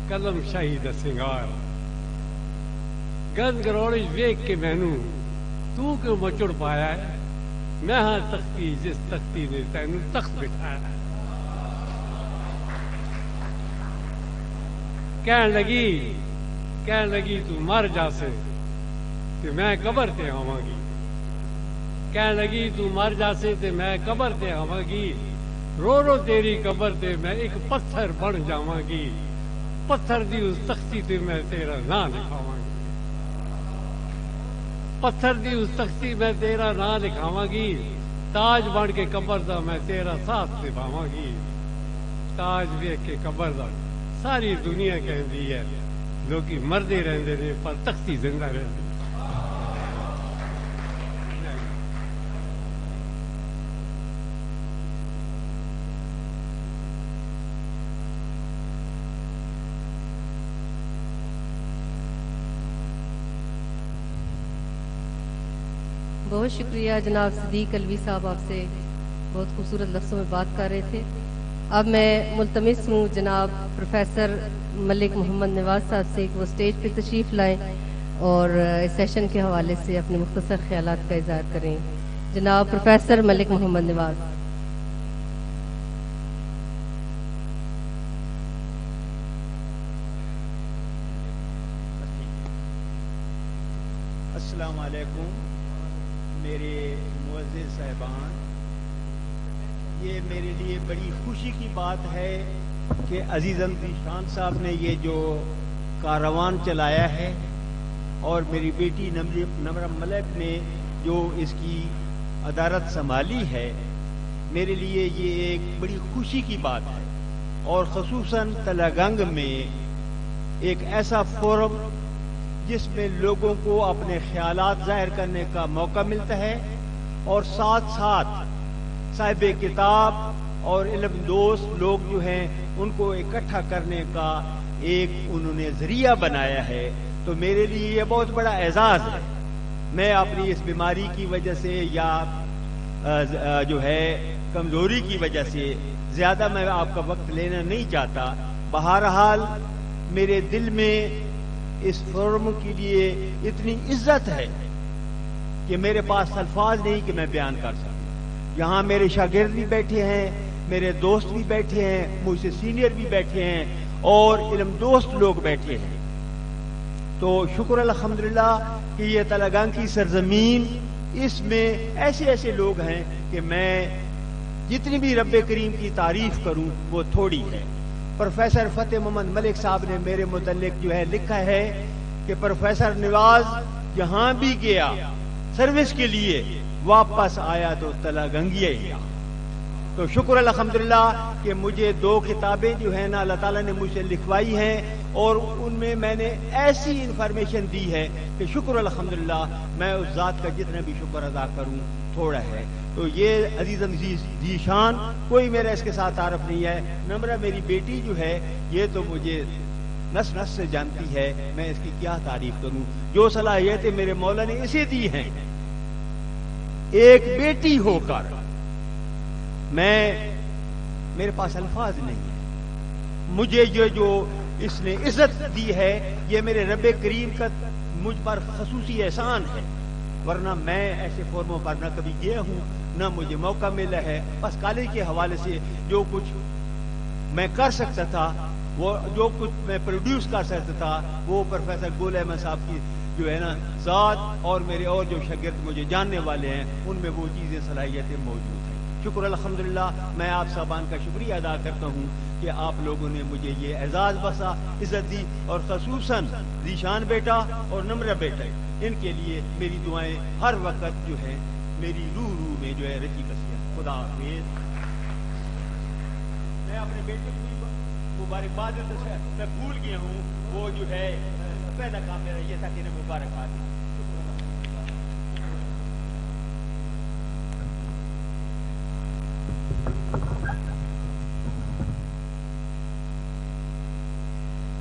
قلم شاہی دا سنگار، گند گروڑے ویکھ کے مینوں تو کیوں مچڑ پایا ہے، میں ہاں تختی جس تختی نے تینوں تخت بٹھایا. کہن لگی تو مر جاسے تے میں قبر تے آواں گی. کہن لگی تو مر جاسے تے میں قبر تے آواں گی. رو رو تیری قبر تے میں ایک پتھر بن جاواں گی. پتھر دی اس تختی تے میں تیرا نام لکھاواں گی. پتھر دی اس تختی میں تیرا نام لکھاواں گی. تاج بن کے قبر دا میں تیرا ساتھ نبھاواں گی. تاج ویکھ کے قبر دا ساری دنیا کہندی ہے لوگ مردے رہندے نے پر تختی زندہ رہندی. بہت شکریہ جناب صدیق الوی صاحب، آپ سے بہت خوبصورت لفظوں میں بات کر رہے تھے. اب میں ملتمس ہوں جناب پروفیسر ملک محمد نواز صاحب سے کہ وہ اسٹیج پہ تشریف لائیں اور اس سیشن کے حوالے سے اپنے مختصر خیالات کا اظہار کریں. جناب پروفیسر ملک محمد نواز. السلام علیکم میرے معزز صاحبان. یہ میرے لیے بڑی خوشی کی بات ہے کہ عزیزم ذیشان صاحب نے یہ جو کاروان چلایا ہے اور میری بیٹی نمرہ ملک نے جو اس کی ادارت سنبھالی ہے، میرے لیے یہ ایک بڑی خوشی کی بات ہے. اور خصوصاً تلہ میں ایک ایسا فورم جس میں لوگوں کو اپنے خیالات ظاہر کرنے کا موقع ملتا ہے اور ساتھ ساتھ صاحب کتاب اور علم دوست لوگ جو ہیں ان کو اکٹھا کرنے کا ایک انہوں نے ذریعہ بنایا ہے. تو میرے لیے یہ بہت بڑا اعزاز ہے. میں اپنی اس بیماری کی وجہ سے یا جو ہے کمزوری کی وجہ سے زیادہ میں آپ کا وقت لینا نہیں چاہتا. بہرحال میرے دل میں اس فورم کے لیے اتنی عزت ہے کہ میرے پاس الفاظ نہیں کہ میں بیان کر سکوں. یہاں میرے شاگرد بھی بیٹھے ہیں، میرے دوست بھی بیٹھے ہیں، مجھ سے سینئر بھی بیٹھے ہیں اور علم دوست لوگ بیٹھے ہیں. تو شکر الحمدللہ کہ یہ تلہ کی سرزمین، اس میں ایسے ایسے لوگ ہیں کہ میں جتنی بھی رب کریم کی تعریف کروں وہ تھوڑی ہے. پروفیسر فتح محمد ملک صاحب نے میرے متعلق جو ہے لکھا ہے کہ پروفیسر نواز جہاں بھی گیا سروس کے لیے واپس آیا تو تلہ گنگیا ہی. تو شکر الحمدللہ کہ مجھے 2 کتابیں جو ہیں نا اللہ تعالیٰ نے مجھ سے لکھوائی ہیں اور ان میں میں نے ایسی انفارمیشن دی ہے کہ شکر الحمدللہ میں اس ذات کا جتنا بھی شکر ادا کروں تھوڑا ہے. تو یہ عزیزم ذیشان کوئی میرا اس کے ساتھ تعارف نہیں ہے. نمرہ میری بیٹی جو ہے یہ تو مجھے نس نس سے جانتی ہے، میں اس کی کیا تعریف کروں. جو صلاحیتیں میرے مولا نے اسے دی ہیں، ایک بیٹی ہو کر میرے پاس الفاظ نہیں ہے. مجھے یہ جو اس نے عزت دی ہے یہ میرے رب کریم کا مجھ پر خصوصی احسان ہے، ورنہ میں ایسے فورموں پر نہ کبھی گیا ہوں نہ مجھے موقع ملا ہے. بس کالج کے حوالے سے جو کچھ میں کر سکتا تھا، وہ جو کچھ میں پروڈیوس کر سکتا تھا، وہ پروفیسر گول احمد صاحب کی جو ہے نا ذات اور میرے اور جو شاگرد مجھے جاننے والے ہیں ان میں وہ چیزیں صلاحیتیں موجود ہیں. شکر الحمدللہ میں آپ صاحبان کا شکریہ ادا کرتا ہوں کہ آپ لوگوں نے مجھے یہ اعزاز بسا، عزت دی، اور خصوصاً ذیشان بیٹا اور نمرہ بیٹا، ان کے لیے میری دعائیں ہر وقت جو ہے میری روح میں جو ہے رچی بسی ہے. خدا حافظ. میں اپنے بیٹے کی مبارکباد میں بھول گیا ہوں، وہ جو ہے پہلا کام میرا یہ تھا کہ انہیں مبارکباد دی.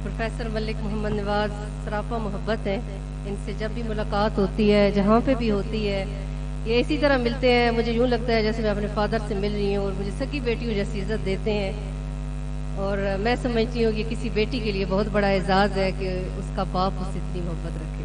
پروفیسر ملک محمد نواز سراپا محبت ہے، ان سے جب بھی ملاقات ہوتی ہے جہاں پہ بھی ہوتی ہے یہ اسی طرح ملتے ہیں. مجھے یوں لگتا ہے جیسے میں اپنے فادر سے مل رہی ہوں اور مجھے سکی بیٹیوں جیسی عزت دیتے ہیں. اور میں سمجھتی ہوں کہ کسی بیٹی کے لیے بہت بڑا اعزاز ہے کہ اس کا باپ اس سے اتنی محبت رکھے.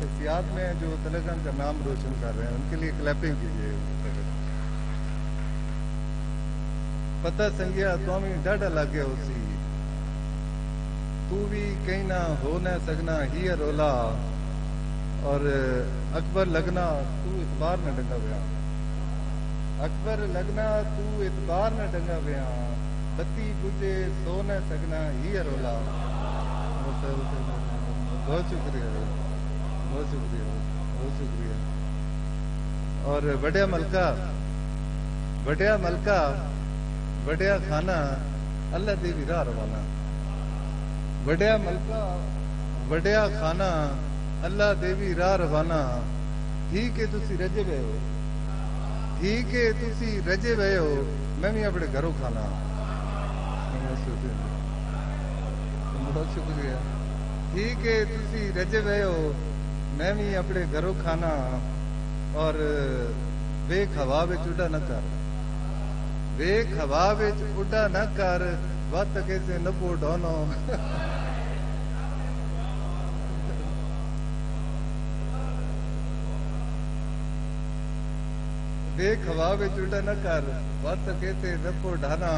شخصیات میں جو تلگان کا نام روشن کر رہے ہیں ان کے لیے کلیپنگ کیجیے. پتہ سنگیا تو ہمیں ڈاڈا لگے اسی تو بھی کہیں نہ ہو نہ سکنا ہی رولا اور اکبر لگنا تو اعتبار نہ ڈنگا پیا. اکبر لگنا تو اعتبار نہ ڈنگا پیا. بتی بجے سو نہ سکنا ہی رولا. بہت شکریہ بہت شکریہ بہت شکریہ. اور بڑیا ملکہ بڑیا کھانا اللہ دی بھی راہ روانہ. بڑیا ملکہ بڑیا کھانا اللہ دے بھی راہ روانہ. ٹھیک ہے تسی رجے ہوئے ہو ٹھیک ہے تسی رجے ہوئے ہو میں بھی اپنے گھروں کھانا. بہت شکریہ. ٹھیک ہے تسی رجے ہوئے ہو میں بھی اپنے گھروں کھانا. اور ویک ہوا وچ اڈا نہ کر ویک ہوا وچ اڈا نہ کر وقت کیسے نپو ڈونو. ویک ہوا وچ اڈا نہ کر وقت کیسے نپو ڈھانا.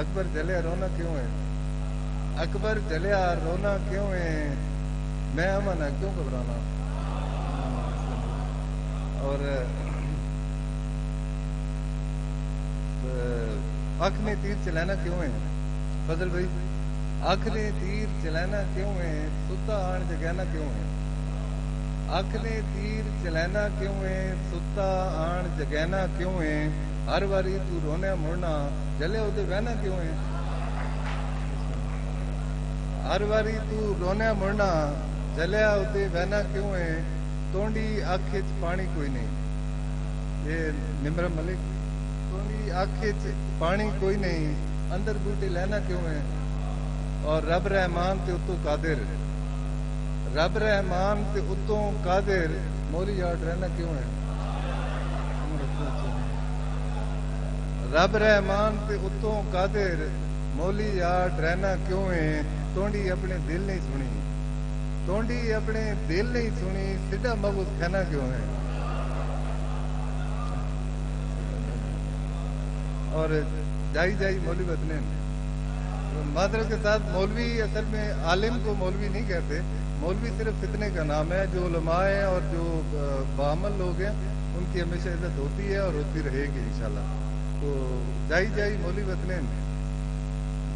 اکبر جلیا رونا کیوں ہے اکبر جلیا رونا کیوں ہے میں امن ہے کیوں گھبرانا. اور آنکھ نے تیر چلانا کیوں ہے فضل بھائی آنکھ نے تیر چلانا کیوں ہے ستا آن جگانا کیوں ہے. آنکھ نے تیر چلانا کیوں ہے ستا آن جگانا کیوں ہے. ہر باری تو رونے مڑنا جلے ادھر بہنا کیوں ہے. ہر باری تو رونے مڑنا جلیا ادھر بہنا کیوں ہے. تونڈی آنکھ چ پانی کوئی نہیں یہ نمر ملک تونڈی آنکھ چ پانی کوئی نہیں اندر بوٹی لینا کیوں ہے. اور رب رحمان تے اتوں قادر رب رحمان تے اتوں قادر موری یاد رہنا کیوں ہے. رب رحمان تے اتوں قادر مولی یاد رہنا کیوں ہے. تونڈی اپنے دل نہیں سنی تونڈی اپنے دل نہیں سنی سیدھا مبوس کھانا کیوں ہے. اور جائی مولوی بدنے معذرت کے ساتھ مولوی اصل میں عالم کو مولوی نہیں کہتے. مولوی صرف فتنے کا نام ہے. جو علماء ہیں اور جو بعمل لوگ ہیں ان کی ہمیشہ عزت ہوتی ہے اور ہوتی رہے گی انشاءاللہ. تو جائی مولوی بدنے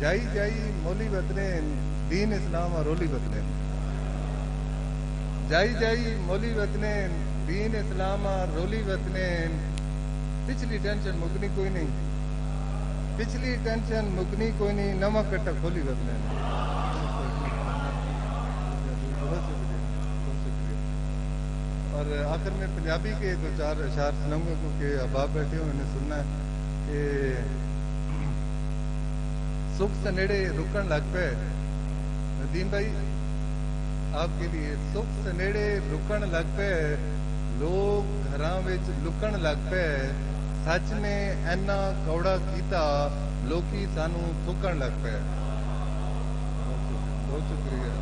جائی مولوی بدنے دین اسلام اور رولی بدنے جائی مولوی بدنے دین اسلام اور رولی بدنے. پچھلی ٹینشن مکنی کوئی نہیں پچھلی ٹینشن مکنی کوئی نہیں نواں کٹا کھولی بدنے. بہت شکریہ. اور آخر میں پنجابی کے دو چار اشعار سناؤں گا کیونکہ احباب بیٹھے ہوئے انہیں سننا ہے کہ سکھ سے نیڑے رکن لگ پے. ندیم بھائی آپ کے لیے سکھ سے نیڑے رکن لگ پے لوگ گھراں وچ لکن لگ پے. سچ نے اینا کوڑا کیتا لوکی سانو تھکن لگ پے. بہت شکریہ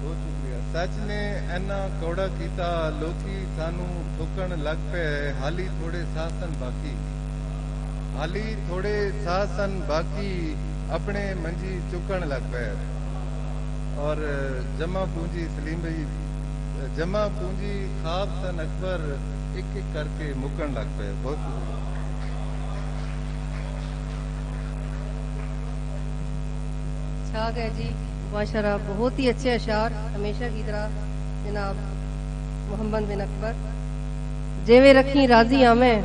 بہت شکریہ. سچ نے اینا کوڑا کیتا لوکی سانو تھکن لگ پے. حالی تھوڑے ساسن باقی حالی تھوڑے ساسن باقی اپنے منجی چکن لگ پے. اور جمع پونجی سلیم بھائی جمع پونجی خواب سن اکبر ایک ایک کر کے مکن لگ پے. بہت شکریہ. چھا گئے جی ماشاءاللہ بہت ہی اچھے اشعار ہمیشہ کی طرح جناب محمد بن اکبر. جیویں رکھیں راضی آمیں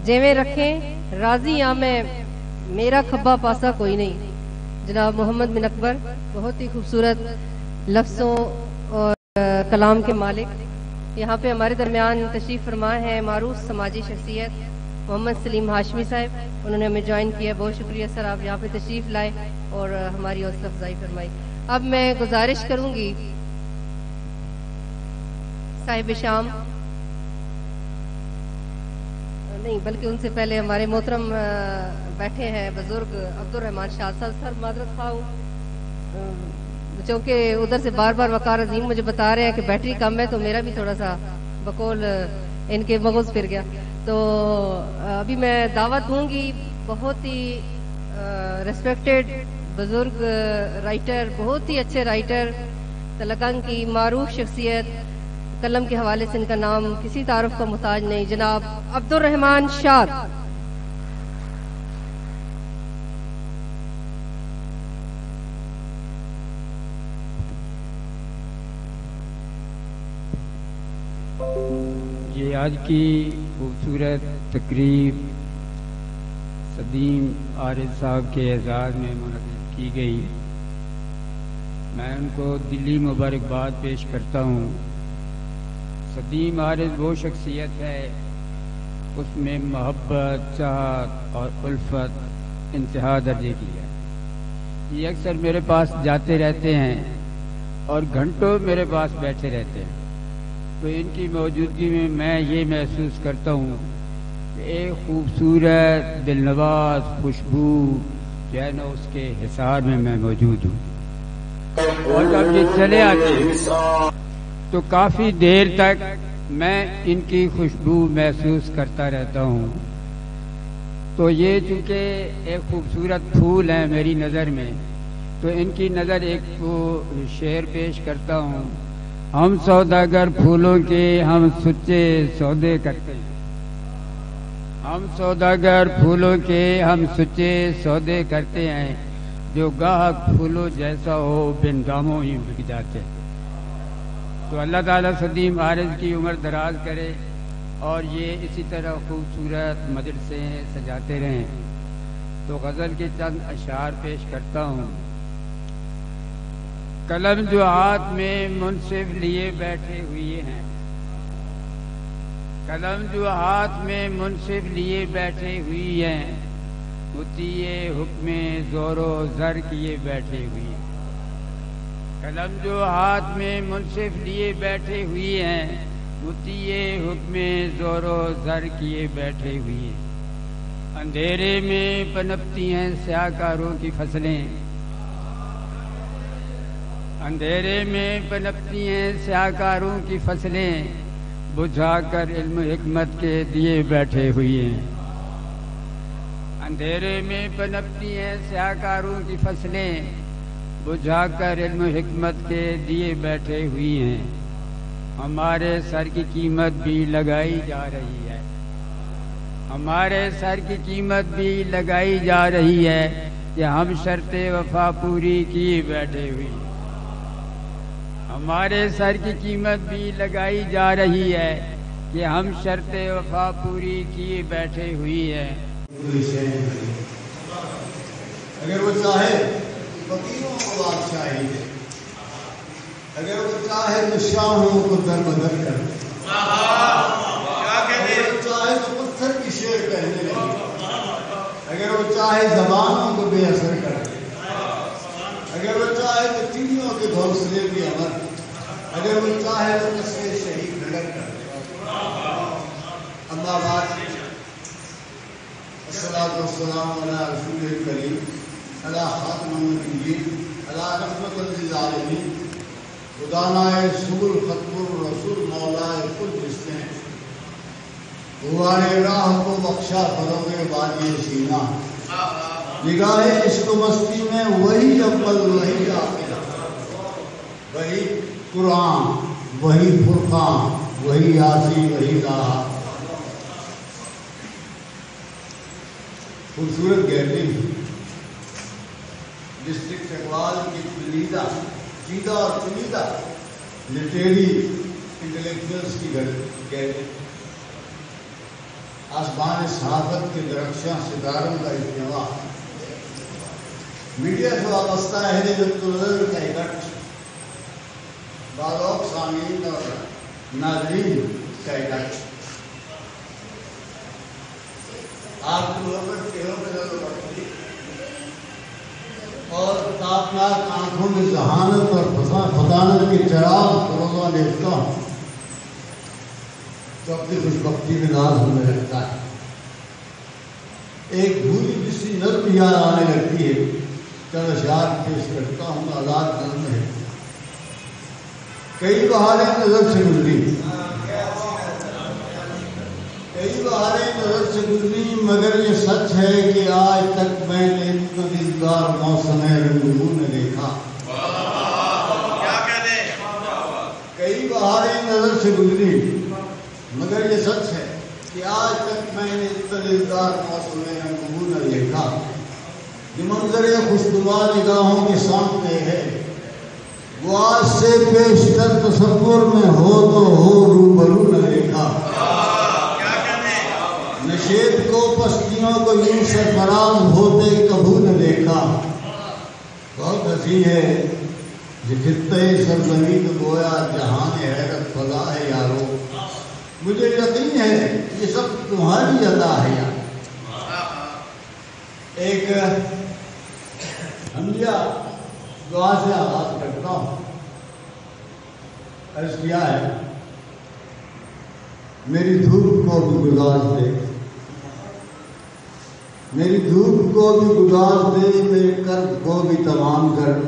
جیویں رکھیں راضی آمیں میرا کھبا پاسا کوئی نہیں. جناب محمد بن اکبر بہت ہی خوبصورت لفظوں اور کلام کے مالک. یہاں پہ ہمارے درمیان تشریف فرما ہے معروف سماجی شخصیت محمد سلیم ہاشمی صاحب. انہوں نے ہمیں جوائن کیا. بہت شکریہ سر آپ یہاں پہ تشریف لائے اور ہماری حوصلہ افزائی فرمائی. اب میں گزارش کروں گی صاحب شام نہیں بلکہ ان سے پہلے ہمارے محترم بیٹھے ہیں بزرگ عبد الرحمان شاہ صاحب. سر معذرت خواہ چونکہ ادھر سے بار بار وقار عظیم مجھے بتا رہے ہیں کہ بیٹری کم ہے، تو میرا بھی تھوڑا سا بقول ان کے مغز پھر گیا. تو ابھی میں دعوت دوں گی بہت ہی ریسپیکٹڈ بزرگ رائٹر، بہت ہی اچھے رائٹر، تلکنگ کی معروف شخصیت، قلم کے حوالے سے ان کا نام کسی تعارف کا محتاج نہیں، جناب عبدالرحمان شاد. یہ آج کی خوبصورت تقریب سدیم عارض صاحب کے اعزاز میں منعقد کی گئی. میں ان کو دلی مبارکباد پیش کرتا ہوں. سدیم عارض وہ شخصیت ہے، اس میں محبت، چاہت اور الفت انتہا درجے کی ہے. یہ اکثر میرے پاس جاتے رہتے ہیں اور گھنٹوں میرے پاس بیٹھے رہتے ہیں، تو ان کی موجودگی میں میں یہ محسوس کرتا ہوں کہ ایک خوبصورت دل نواز خوشبو جو ہے نا اس کے حصار میں میں موجود ہوں. اور جب یہ چلے آتے ہیں تو کافی دیر تک میں ان کی خوشبو محسوس کرتا رہتا ہوں. تو یہ چونکہ ایک خوبصورت پھول ہیں میری نظر میں، تو ان کی نظر ایک شعر پیش کرتا ہوں. ہم سوداگر پھولوں کے ہم سچے سودے کرتے ہیں، ہم سوداگر پھولوں کے ہم سچے سودے کرتے ہیں، جو گاہک پھولوں جیسا ہو بن داموں ہی بک جاتے ہیں. تو اللہ تعالیٰ سدیم عارض کی عمر دراز کرے اور یہ اسی طرح خوبصورت مدرسے سجاتے رہیں. تو غزل کے چند اشعار پیش کرتا ہوں. قلم جو ہاتھ میں منصف لیے بیٹھے ہوئے ہیں، قلم جو ہاتھ میں منصف لیے بیٹھے ہوئی ہیں، مطیع حکم زور و زر کیے بیٹھے ہوئی ہیں. قلم جو ہاتھ میں منصف لیے بیٹھے ہوئی ہیں، مطیع حکم زور و زر کیے بیٹھے ہوئی ہیں. اندھیرے میں پنپتی ہیں سیاہ کاروں کی فصلیں، اندھیرے میں پنپتی ہیں سیاہ کاروں کی فصلیں، بجھا کر علم حکمت کے دیے بیٹھے ہوئے ہیں. اندھیرے میں پنپتی ہیں سیاہ کاروں کی فصلیں، بجھا کر علم حکمت کے دیے بیٹھے ہوئی ہیں. ہمارے سر کی قیمت بھی لگائی جا رہی ہے، ہمارے سر کی قیمت بھی لگائی جا رہی ہے، کہ ہم شرط وفا پوری کیے بیٹھے ہوئی ہیں. ہمارے سر کی قیمت بھی لگائی جا رہی ہے، کہ ہم شرط وفا پوری کیے بیٹھے ہوئی ہے. اگر وہ چاہے فقیروں کو بادشاہی دے، اگر وہ چاہے تو شاہوں کو در بدر کر دے، اگر وہ چاہے تو پتھر کی شعر کہنے لگے، اگر وہ چاہے زبانوں کو بے اثر کر دے، اگر وہ چاہے تو چڑیوں کے گھونسلے بھی امر، اگر وہ چاہے تو نسل شہید بھڑک کر دے. اما بعد، الصلاۃ والسلام علی رسول الکریم، علی خاتم النبیین، علی رحمت للعالمین، خدانائے سبل ختم الرسول مولائے کل جسمیں، غبارِ راہ کو بخشا فروغ وادی سینا. نگاہ عشق و مستی میں وہی اول وہی آخر، وہی قرآن وہی فرقان وہی یاسین وہی راہ. خوبصورت گیلری ڈسٹرکٹ اقبال کی چیدہ اور چنیدہ لٹریری انٹلیکچوئلس کی گیلری، آسمان صحافت کے درخشاں ستاروں کا اجتماع، میڈیا سے وابستہ اہل نظر کا اکٹھ، بالوق سامعین اور ناظرین کا اکٹھ. آپ کو چہروں پہ نظر پڑتی اور تابناک آنکھوں میں ذہانت اور فطانت کے چراغ روزہ دیکھتا ہوں تو اپنی خوشبختی میں ناز ہونے لگتا ہے. ایک بھولی جسی نرم یاد آنے لگتی ہے چند اشعار پیش کرتا ہوں آزاد دل میں. کئی بہاریں نظر سے گزری، کئی بہاریں نظر سے گزری، مگر یہ سچ ہے کہ آج تک میں نے اتنا دلدار موسم رنگوں نے دیکھا. کئی بہاریں نظر سے گزری، مگر یہ سچ ہے کہ آج تک میں نے اتنا دلدار موسم رنگوں نے دیکھا. جو منظر خوشگوار نگاہوں کے سامنے ہے وہ آج سے پیشتر تصور میں ہو تو ہو روبرو نہ دیکھا. نشیب کو پستیوں کو یوں سرفراز ہوتے کبھو نہ دیکھا. بہت حسین ہے یہ خطے سرزمین گویا جہان حیرت فضا ہے یارو. مجھے یقین ہے یہ سب تمہاری عطا ہے یار. ایک حمدیہ دعا سے آغاز کرتا ہوں. عرض کیا ہے میری دھوپ کو بھی گزار دے، میری دھوپ کو بھی گزار دے، میرے کرب کو بھی تمام کر.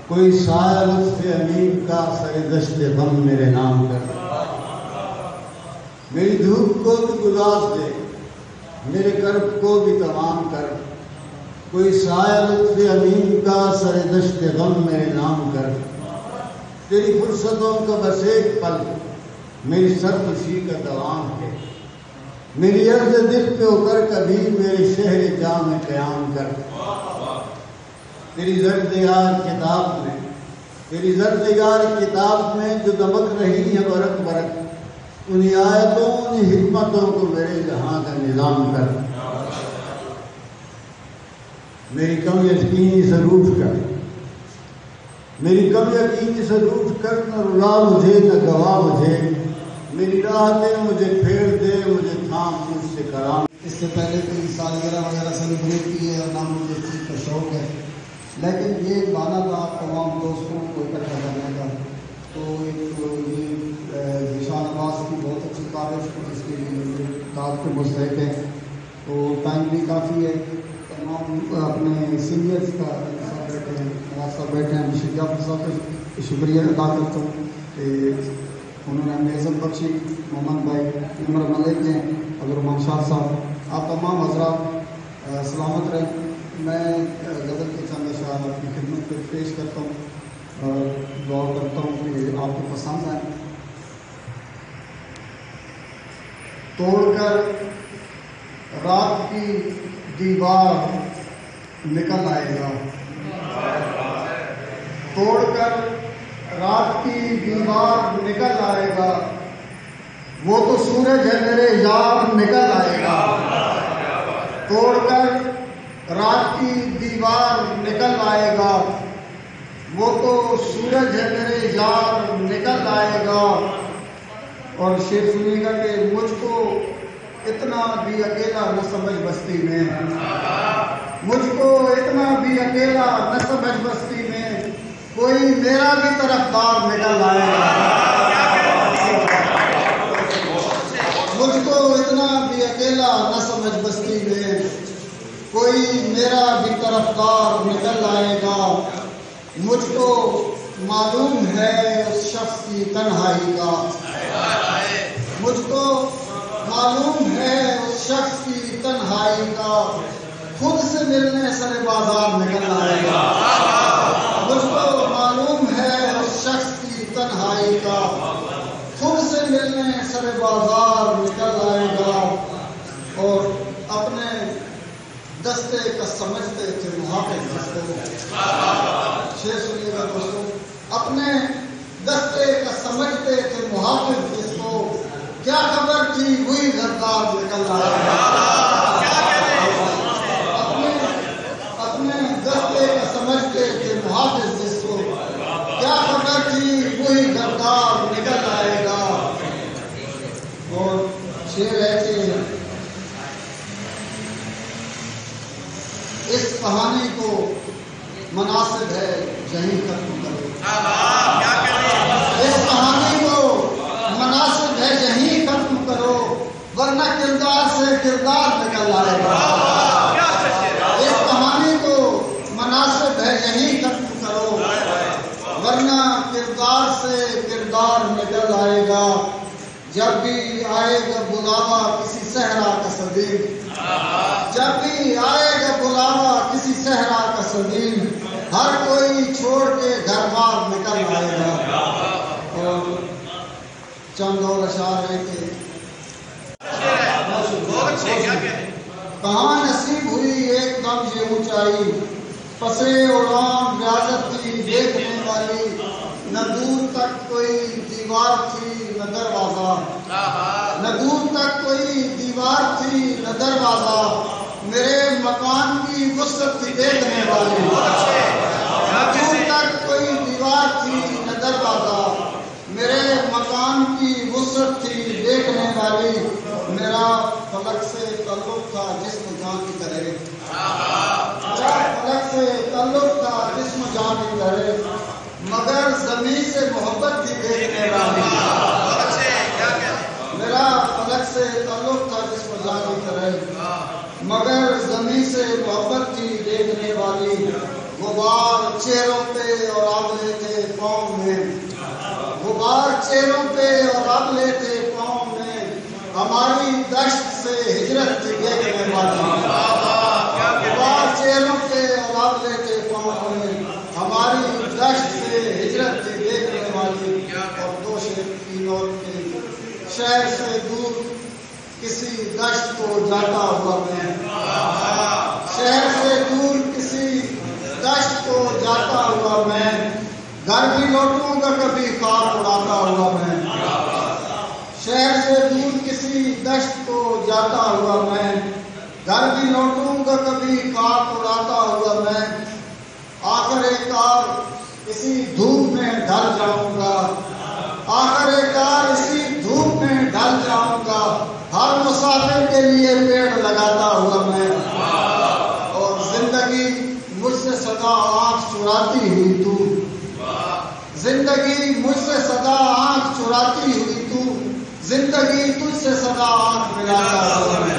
کوئی سایہ لطف امین کا سر دشت غم میرے نام کر. میری دھوپ کو بھی گزار دے، میرے کرب کو بھی تمام کر. کوئی سایہ لطف امین کا سر دشت غم میرے نام کر. تیری فرصتوں کا بس ایک پل میری سرخوشی کا دوام ہے. میری عرض دل پہ اتر کبھی میرے شہر جام میں قیام کر. تیری زردگار کتاب میں، تیری زردگار کتاب میں جو دمک رہی ہے برق برق، انہیں آیتوں انہیں حکمتوں کو میرے جہاں کا نظام کر. میری کم یقینی سے روٹ کر، میری کم یقینی سے روٹ کر، نہ رلا مجھے نہ گوا مجھے. میری راہ دے مجھے پھیر دے، مجھے تھام مجھ سے کرام. اس سے پہلے کوئی سالگرہ وغیرہ سیلیبریٹ کی ہے اور نہ مجھے اس چیز کا شوق ہے، لیکن یہ بانا تھا تمام دوستوں کو اکٹھا کرنے کا. تو ایک یہ ذیشان عباس کی بہت اچھی کاوش کو جس کے لیے داد کے مستحق ہیں. تو ٹائم بھی کافی ہے. تمام اپنے سینئرس کا ساتھ بیٹھے ہیں، نواز صاحب بیٹھے ہیں، بشیر جعفر صاحب کا شکریہ ادا کرتا ہوں کہ انہوں نے ہمیں عزت بخشی. محمد بھائی، عمر ملک ہیں، عبدالرحمان شاہ صاحب، آپ تمام حضرات سلامت رہیں. میں غزل کے چند اشعار آپ کی خدمت پہ پیش کرتا ہوں اور دعا کرتا ہوں کہ آپ کو پسند آئیں. توڑ کر رات کی دیوار نکل آئے گا، توڑ کر رات کی دیوار نکل آئے گا. وہ تو سورج ہے میرے یار نکل آئے گا. توڑ کر رات کی دیوار نکل آئے گا. وہ تو سورج ہے میرے یار نکل آئے گا. اور شعر سنیے گا کہ مجھ کو اتنا بھی اکیلا نہ سمجھ بستی میں، مجھ کو اتنا بھی اکیلا نہ سمجھ بستی میں، کوئی میرا بھی طرفدار نکل آئے گا. مجھ کو اتنا بھی اکیلا نہ سمجھ بستی میں، کوئی میرا بھی طرفدار نکل آئے گا. مجھ کو معلوم ہے اس شخص کی تنہائی کا، مجھ کو معلوم ہے اس شخص کی تنہائی کا، خود سے ملنے سر بازار نکل آئے گا. مجھ کو معلوم ہے اس شخص کی تنہائی کا، خود سے ملنے سر بازار نکل آئے گا. اور اپنے دستے کا سمجھتے تھے محافظ جس کو، شعر سنیے گا دوستوں، اپنے دستے کا سمجھتے تھے محافظ جس کو، کیا خبر تھی وہی غدار نکل آئے گا. اپنے دستے کا سمجھتے تھے محافظ جس کو، کیا خبر تھی وہی غدار نکل آئے گا. اور شعر ہے کہ اس کہانی کو مناسب ہے یہیں ختم کرو. اس کہانی کو مناسب ہے یہیں ختم کرو، ورنہ کردار سے کار نکل آئے گا جب بھی آئے گا بلاوا کسی صحرا کا صدیم، جب بھی آئے گا بلاوا کسی صحرا کا صدیم، ہر کوئی چھوڑ کے گھر بار نکل آئے گا۔ اور چند اور اشعار ہے کہ کہاں نصیب ہوئی ایک دم یہ اونچائی، پسے اڑان ریاضت تھی دیکھنے والی، نہ دور تک کوئی دیوار تھی نہ دروازہ، نہ دور تک کوئی دیوار تھی نہ دروازہ، میرے مکان کی وسعت تھی دیکھنے والی، نہ دور تک کوئی دیوار تھی نہ دروازہ، میرے مکان کی وسعت تھی دیکھنے والی، میرا فلک سے تعلق تھا جسم جان کی طرح، میرا فلک سے تعلق تھا جسم جان کی طرح، مگر زمین سے محبت بھی دیکھنے والی، میرا فلک سے تعلق تھا جسم جان کی طرح، مگر زمین سے محبت بھی دیکھنے والی، غبار چہروں پہ اور آبلے تھے پاؤں میں، غبار چہروں پہ اور آبلے تھے پاؤں میں، ہماری دشت سے ہجرت تھی دیکھنے والی، غبار چہروں پہ اور آبلے تھے پاؤں میں، ہماری دشت سے ہجرت تھی دیکھنے والی۔ اور دو شعر کی نوٹ کی، شہر سے دور کسی دشت کو جاتا ہوا میں، شہر سے دور کسی دشت کو جاتا ہوا میں، گھر بھی لوٹوں گا کبھی خاک اڑاتا ہوا میں، شہر سے دور کسی دشت کو جاتا ہوا میں، گھر بھی لوٹوں گا کبھی خاک اڑاتا ہوا میں، آخر کار اسی دھوپ میں ڈھل جاؤں گا، آخر کار اسی دھوپ میں ڈھل جاؤں گا، ہر مسافر کے لیے پیڑ لگاتا ہوا میں، اور زندگی مجھ سے سدا آنکھ چراتی ہوئی تو، زندگی مجھ سے سدا آنکھ چراتی ہوئی تو، زندگی تجھ سے سدا آنکھ ملاتا ہوا میں،